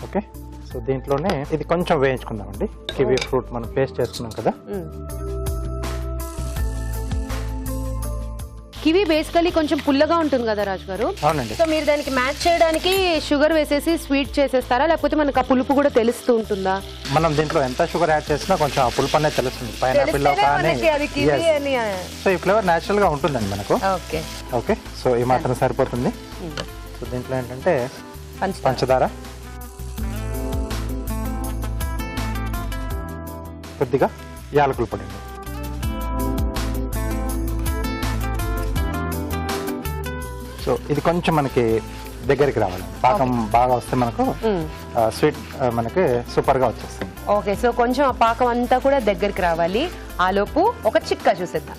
ఓకే. సో దీంట్లోనే ఇది కొంచెం వేయించుకుందామండి. కివీ ఫ్రూట్ మనం పేస్ట్ చేసుకున్నాం కదా. కివీ బేసికలీ కొంచెం పుల్లగా ఉంటుంది కదా రాజు గారు? అవునండి. సో మీరు దానికి మ్యాచ్ చేయడానికి షుగర్ వేసేసి స్వీట్ చేసేస్తారా, లేకపోతే మనకు ఆ పులుపు కూడా తెలుస్తూ ఉంటుందా? మనం దీంట్లో ఎంత షుగర్ యాడ్ చేసినా కొంచెం ఆ పులుపు అనేది తెలుస్తుంది. పైనాపిల్ లో కానీ సో ఈ ఫ్లేవర్ న్యాచురల్ గా ఉంటుందండి మనకు. ఓకే. ఓకే, సో ఈ మాత్రం సరిపోతుంది. సో దీంట్లో ఏంటంటే పంచదార, కొద్దిగా యాలకుల పొడి. సో ఇది కొంచెం మనకి దగ్గరికి రావాలి, పాకం బాగా వస్తే మనకు స్వీట్ మనకి సూపర్ గా వచ్చేస్తుంది. ఓకే, సో కొంచెం ఆ పాకం అంతా కూడా దగ్గరికి రావాలి. ఆ లోపు ఒక చిట్కా చూసేద్దాం.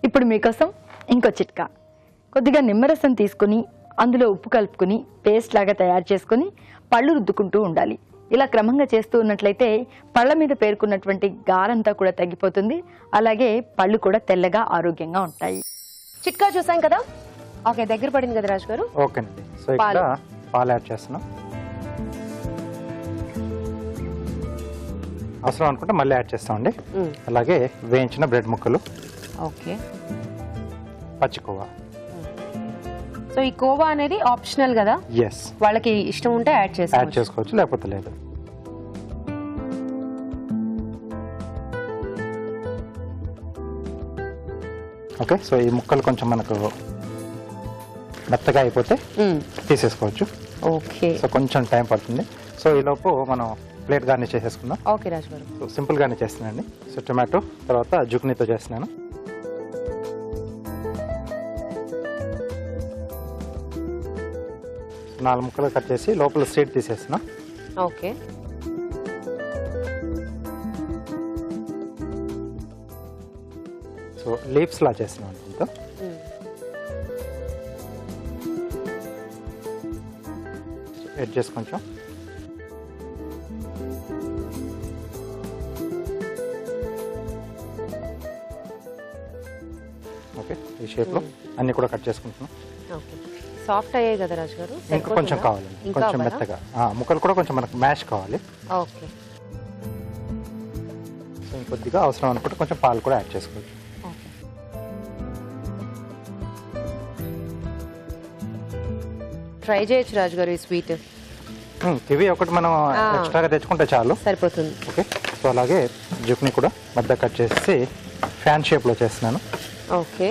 ఇప్పుడు మీకోసం ఇంకో చిట్కా. కొద్దిగా నిమ్మరసం తీసుకుని అందులో ఉప్పు కలుపుకుని పేస్ట్ లాగా తయారు చేసుకుని పళ్ళు రుద్దుకుంటూ ఉండాలి. ఇలా క్రమంగా చేస్తూ ఉన్నట్లయితే పళ్ళ మీద పేరుకున్నటువంటి గారంతా కూడా తగ్గిపోతుంది. అలాగే పళ్ళు కూడా తెల్లగా ఆరోగ్యంగా ఉంటాయి. చిట్కా చూసాం కదా. ఓకే, దగ్గర పడింది కదా రాజు గారు? ఓకేనండి. సో ఇక్కడ పాలు యాడ్ చేస్తున్నాం. అవసరం అనుకుంటే మళ్ళీ యాడ్ చేస్తామండి. అలాగే వేయించిన బ్రెడ్ ముక్కలు, ఓకే, పచ్చికోవా. సో ఈ కోవా అనేది ఆప్షనల్ కదా? ఎస్, వాళ్ళకి ఇష్టం ఉంటే యాడ్ చేసుకోవచ్చు, లేకపోతే లేదు. ఓకే, సో ఈ ముక్కలు కొంచెం మనకు మెత్తగా అయిపోతే తీసేసుకోవచ్చు. ఓకే సో కొంచెం టైం పడుతుంది. సో ఈలోపు మనం ప్లేట్ గార్నిష్ చేసేసుకుందాం. ఓకే రాజు గారు. సో సింపుల్ గానే చేస్తున్నానండి. సో టొమాటో తర్వాత జుక్నీతో చేస్తున్నాను. సో 4 ముక్కలు కట్ చేసి లోపల సీడ్ తీసేస్తున్నా. ఓకే సో లీవ్స్ లా చేస్తున్నాను దీంతో. ఎడ్జెస్ కొంచెం ఓకే, ఈ షేప్లో అన్ని కూడా కట్ చేసుకుంటున్నాం. ఓకే సాఫ్ట్ అయ్యాయి కదా రాజు గారు? ఇంకా కొంచెం కావాలండి, ఇంకా కొంచెం అవ్వాలా? మెత్తగా. ముక్కలు కూడా కొంచెం మనకు మ్యాష్ కావాలి. ఓకే సో ఇంకొద్దిగా అవసరం అనుకుంటే కొంచెం పాలు కూడా యాడ్ చేసుకోవచ్చు. ఓకే ట్రై చేయొచ్చు రాజు గారు ఈ స్వీట్. కివి ఒకటి మనం ఎక్స్ట్రాగా తెచ్చుకుంటే చాలు. సరిపోతుంది. ఓకే, సో అలాగే జుక్ని కూడా మధ్య కట్ చేసి ఫ్యాన్ షేప్లో చేస్తున్నాను. ఓకే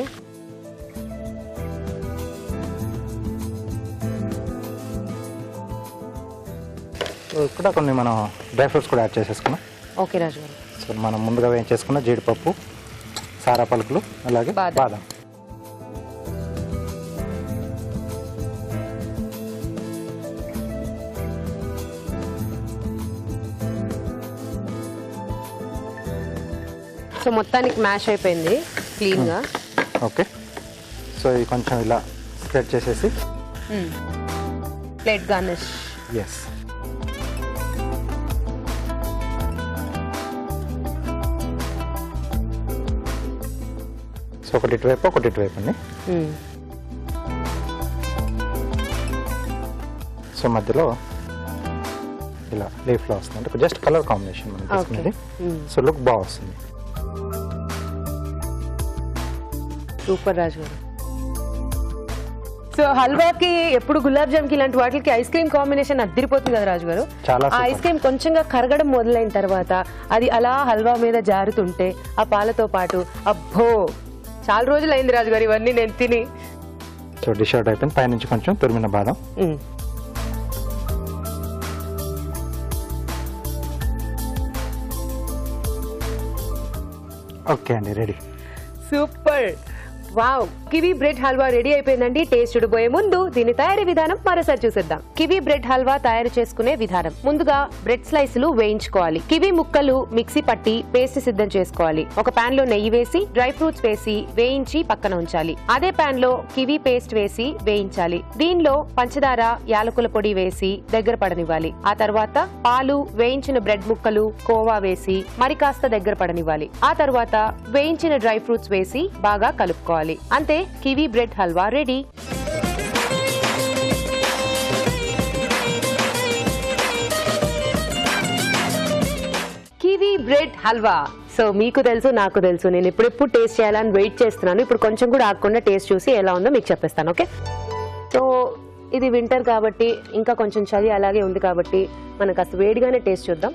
సో ఇక్కడ కొన్ని మనం డ్రై ఫ్రూట్స్ కూడా యాడ్ చేసేసుకున్నాం. ఓకే రాజు గారు. సో మనం ముందుగా వేయించేసుకున్న జీడిపప్పు, సారా పలుకులు, అలాగే బాదం. బాదం. సో మొత్తానికి మ్యాష్ అయిపోయింది క్లీన్గా. ఓకే, సో ఇది కొంచెం ఇలా స్ప్రెడ్ చేసేసి ప్లేట్ గార్నిష్. ఎస్, సో ఒకటి ఇటువైపు ఒకటి ఇటువైపు అండి. సో మధ్యలో ఇలా లీఫ్లో వస్తుంది, అంటే జస్ట్ కలర్ కాంబినేషన్ మనం తీసుకునేది. సో లుక్ బాగా వస్తుంది. సూపర్ రాజు గారు. సో హల్వాకి ఎప్పుడు గులాబ్ జామ్కి ఇలాంటి వాటికి ఐస్ క్రీమ్ కాంబినేషన్ అద్దరిపోతుంది కదా రాజు గారు? చాలా ఆ ఐస్ క్రీమ్ కొంచెంగా కరగడం మొదలైన తర్వాత అది అలా హల్వా మీద జారుతుంటే ఆ పాలతో పాటు అబ్బో చాలా రోజులు అయింది రాజు గారు ఇవన్నీ నేను తిని. సో డిష్ అవుట్ అయిపోయింది. పైనుంచి కొంచెం తురిమిన బాదం. ఓకే అండి, ready. Super. Wow, kiwi bread halwa ready అయిపోయిందండి. టేస్ట్ చూడబోయే ముందు దీని తయారీ విధానం మరోసారి చూసేద్దాం. కివీ బ్రెడ్ హల్వా తయారు చేసుకునే విధానం. ముందుగా బ్రెడ్ స్లైసులు వేయించుకోవాలి. కివీ ముక్కలు మిక్సీ పట్టి పేస్ట్ సిద్ధం చేసుకోవాలి. ఒక పాన్ లో నెయ్యి వేసి డ్రై ఫ్రూట్స్ వేసి వేయించి పక్కన ఉంచాలి. అదే పాన్ లో కివీ పేస్ట్ వేసి వేయించాలి. దీనిలో పంచదార, యాలకుల పొడి వేసి దగ్గర పడనివ్వాలి. ఆ తర్వాత పాలు, వేయించిన బ్రెడ్ ముక్కలు, కోవా వేసి మరి కాస్త దగ్గర పడనివ్వాలి. ఆ తర్వాత వేయించిన డ్రై ఫ్రూట్స్ వేసి బాగా కలుపుకోవాలి. అంతే, kiwi bread halwa ready. Kiwi bread halwa. So మీకు తెలుసు, నాకు తెలుసు, నేను ఎప్పుడెప్పుడు టేస్ట్ చేయాలని వెయిట్ చేస్తున్నాను. ఇప్పుడు కొంచెం కూడా ఆగకుండా టేస్ట్ చూసి ఎలా ఉందో మీకు చెప్పేస్తాను. ఓకే, సో ఇది వింటర్ కాబట్టి ఇంకా కొంచెం చలి అలాగే ఉంది కాబట్టి మనం కాస్త వేడిగానే టేస్ట్ చూద్దాం.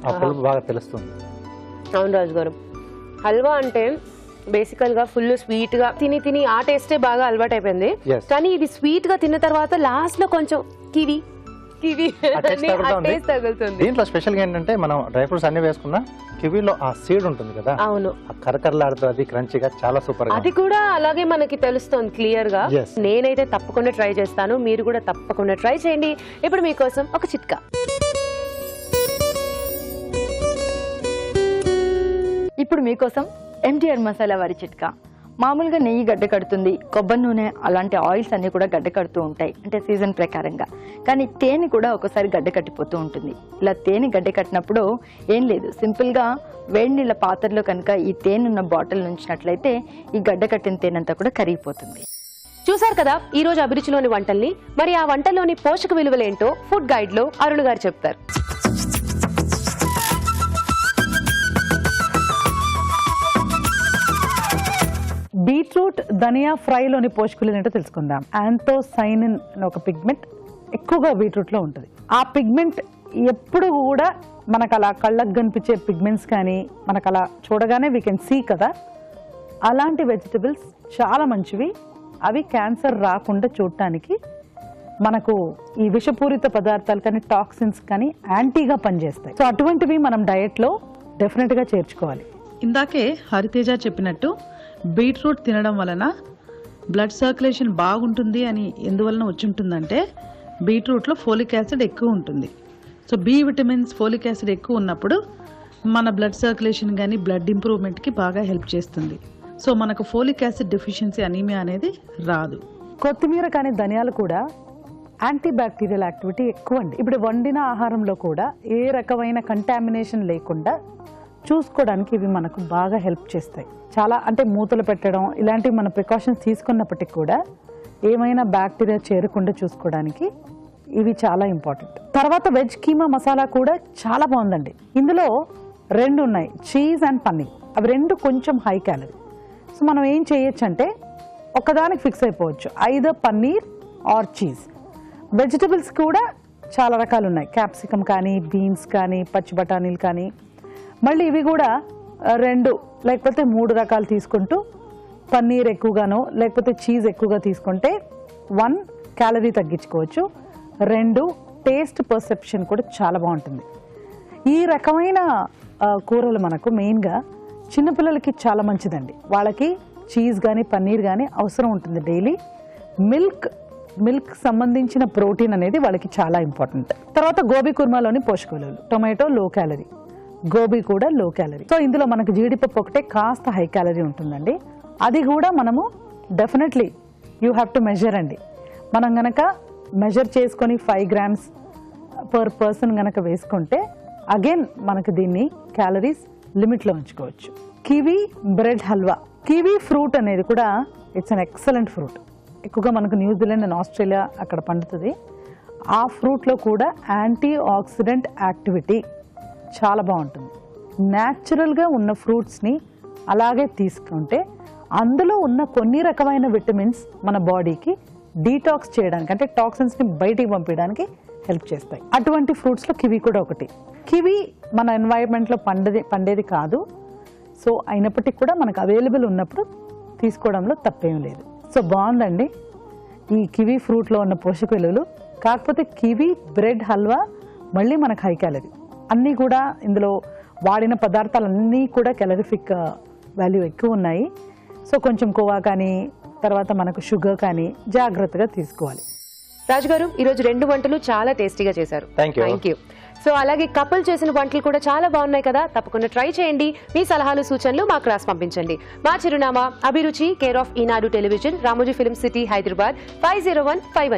అప్పుడు బాగా తెలుస్తుంది. అవును రాజు గారు, హల్వా అంటే బేసికల్ గా ఫుల్ స్వీట్ గా తిని తిని ఆ టేస్టే బాగా అలవాటు అయిపోయింది. Yes. కానీ ఇది స్వీట్ గా తిన్న తర్వాత లాస్ట్ లో కొంచెం కివి కివి ఆ taste తగులుతుంది. టేస్ట్ తగులుతుంది. దీంట్లో స్పెషల్ గా ఏంటంటే మనం డ్రై ఫ్రూట్స్ అన్ని వేసుకున్నా కివీలో ఆ సీడ్ ఉంటుంది కదా, అవును, ఆ కరకరలాడుతుంది, అది క్రంచీగా చాలా సూపర్ గా. అది కూడా అలాగే మనకి తెలుస్తుంది క్లియర్ గా. Yes. నేనైతే తప్పకుండా ట్రై చేస్తాను, మీరు కూడా తప్పకుండా ట్రై చేయండి. ఇప్పుడు మీకోసం ఒక చిట్కా. ఇప్పుడు మీకోసం ఎంటీఆర్ మసాలా వారి చిట్కా. మామూలుగా నెయ్యి గడ్డ కడుతుంది, కొబ్బరి నూనె అలాంటి ఆయిల్స్ అన్నీ కూడా గడ్డ కడుతూ ఉంటాయి, అంటే సీజన్ ప్రకారంగా. కానీ తేనె కూడా ఒకసారి గడ్డ కట్టిపోతూ ఉంటుంది. ఇలా తేనె గడ్డ కట్టినప్పుడు ఏం లేదు, సింపుల్గా వేడి నీళ్ళ పాత్రలో కనుక ఈ తేనె ఉన్న బాటిల్ ఉంచినట్లయితే ఈ గడ్డ కట్టిన తేనె అంతా కూడా కరిగిపోతుంది. చూసారు కదా ఈ రోజు అభిరుచిలోని వంటల్ని. మరి ఆ వంటల్లోని పోషక విలువలేంటో ఫుడ్ గైడ్ లో అరుణ్ గారు చెప్తారు. బీట్రూట్ ధనియా ఫ్రైలోని పోషకులు ఏంటో తెలుసుకుందాం. యాంథోసైనిన్ అనే ఒక పిగ్మెంట్ ఎక్కువగా బీట్రూట్లో ఉంటుంది. ఆ పిగ్మెంట్ ఎప్పుడు కూడా మనకు అలా కళ్ళకు కనిపించే పిగ్మెంట్స్ కానీ మనకు అలా చూడగానే వీ కెన్ సీ కదా, అలాంటి వెజిటబుల్స్ చాలా మంచివి. అవి క్యాన్సర్ రాకుండా చూడటానికి మనకు ఈ విషపూరిత పదార్థాలు కానీ టాక్సిన్స్ కానీ యాంటీగా పనిచేస్తాయి. సో అటువంటివి మనం డయట్లో డెఫినెట్గా చేర్చుకోవాలి. ఇందాకే హరితేజ చెప్పినట్టు బీట్రూట్ తినడం వలన బ్లడ్ సర్క్యులేషన్ బాగుంటుంది అని ఎందువలన వచ్చి ఉంటుందంటే బీట్రూట్లో ఫోలిక్ యాసిడ్ ఎక్కువ ఉంటుంది. So B vitamins, folic acid ఎక్కువ ఉన్నప్పుడు మన బ్లడ్ సర్క్యులేషన్ కానీ బ్లడ్ ఇంప్రూవ్మెంట్కి బాగా హెల్ప్ చేస్తుంది. సో మనకు ఫోలిక్ యాసిడ్ డెఫిషియన్సీ అనీమియా అనేది రాదు. కొత్తిమీర కానీ ధనియాలు కూడా యాంటీ బ్యాక్టీరియల్ యాక్టివిటీ ఎక్కువ అండి. ఇప్పుడు వండిన ఆహారంలో కూడా ఏ రకమైన కంటామినేషన్ లేకుండా చూసుకోవడానికి ఇవి మనకు బాగా హెల్ప్ చేస్తాయి. చాలా అంటే మూతలు పెట్టడం ఇలాంటివి మన ప్రికాషన్స్ తీసుకున్నప్పటికీ కూడా ఏమైనా బ్యాక్టీరియా చేరకుండా చూసుకోవడానికి ఇవి చాలా ఇంపార్టెంట్. తర్వాత వెజ్ కీమా మసాలా కూడా చాలా బాగుందండి. ఇందులో 2 ఉన్నాయి, చీజ్ అండ్ పన్నీర్. అవి 2 కొంచెం హై క్యాలరీ. సో మనం ఏం చేయొచ్చు అంటే ఒకదానికి ఫిక్స్ అయిపోవచ్చు, either paneer or cheese. Vegetables కూడా చాలా రకాలు ఉన్నాయి, క్యాప్సికమ్ కానీ, బీన్స్ కానీ, పచ్చి బఠానీలు కానీ. మళ్ళీ ఇవి కూడా 2 లేకపోతే 3 రకాలు తీసుకుంటూ పన్నీర్ ఎక్కువగానో లేకపోతే చీజ్ ఎక్కువగా తీసుకుంటే 1 క్యాలరీ తగ్గించుకోవచ్చు, 2 టేస్ట్ పర్సెప్షన్ కూడా చాలా బాగుంటుంది. ఈ రకమైన కూరలు మనకు మెయిన్గా చిన్నపిల్లలకి చాలా మంచిదండి. వాళ్ళకి చీజ్ కానీ పన్నీర్ కానీ అవసరం ఉంటుంది డైలీ. మిల్క్ సంబంధించిన ప్రోటీన్ అనేది వాళ్ళకి చాలా ఇంపార్టెంట్. తర్వాత గోబీ కుర్మాలోని పోషక విలువలు, టొమాటో లో క్యాలరీ, గోబీ కూడా లో క్యాలరీ. సో ఇందులో మనకు జీడిపప్పు ఒకటే కాస్త హై క్యాలరీ ఉంటుందండి. అది కూడా మనము definitely you have to measure అండి. మనం గనక మెజర్ చేసుకొని 5 grams పర్ పర్సన్ గనక వేసుకుంటే అగైన్ మనకు దీన్ని క్యాలరీస్ లిమిట్లో ఉంచుకోవచ్చు. Kiwi bread halwa. Kiwi fruit అనేది కూడా ఇట్స్ అన్ ఎక్సలెంట్ ఫ్రూట్. ఎక్కువగా మనకు న్యూజిలాండ్ అండ్ ఆస్ట్రేలియా అక్కడ పండుతుంది. ఆ ఫ్రూట్లో కూడా యాంటీ ఆక్సిడెంట్ యాక్టివిటీ చాలా బాగుంటుంది. న్యాచురల్గా ఉన్న ఫ్రూట్స్ని అలాగే తీసుకుంటే అందులో ఉన్న కొన్ని రకమైన విటమిన్స్ మన బాడీకి డీటాక్స్ చేయడానికి అంటే టాక్సిన్స్ని బయటికి పంపించడానికి హెల్ప్ చేస్తాయి. అటువంటి ఫ్రూట్స్లో కివీ కూడా ఒకటి. కివీ మన ఎన్వైరన్మెంట్లో పండేది కాదు. సో అయినప్పటికీ కూడా మనకు అవైలబుల్ ఉన్నప్పుడు తీసుకోవడంలో తప్పేం లేదు. సో బాగుందండి ఈ కివీ ఫ్రూట్లో ఉన్న పోషక విలువలు. కాకపోతే కివీ బ్రెడ్ హల్వా మళ్ళీ మనకు హై క్యాలరీ. అన్నీ కూడా ఇందులో వాడిన పదార్థాలన్నీ కూడా క్యాలరిఫిక్ వాల్యూ ఎక్కువ ఉన్నాయి. సో కొంచెం కోవా కానీ తర్వాత మనకు షుగర్ కానీ జాగ్రత్తగా తీసుకోవాలి. రాజు గారు ఈరోజు 2 వంటలు చాలా టేస్టీగా చేశారు. Thank you. సో అలాగే కపుల్ చేసిన వంటలు కూడా చాలా బాగున్నాయి కదా, తప్పకుండా ట్రై చేయండి. మీ సలహాలు సూచనలు మాకు రాసి పంపించండి. మా చిరునామా అభిరుచి, care of Eenadu television, Ramoji film city, Hyderabad 50151.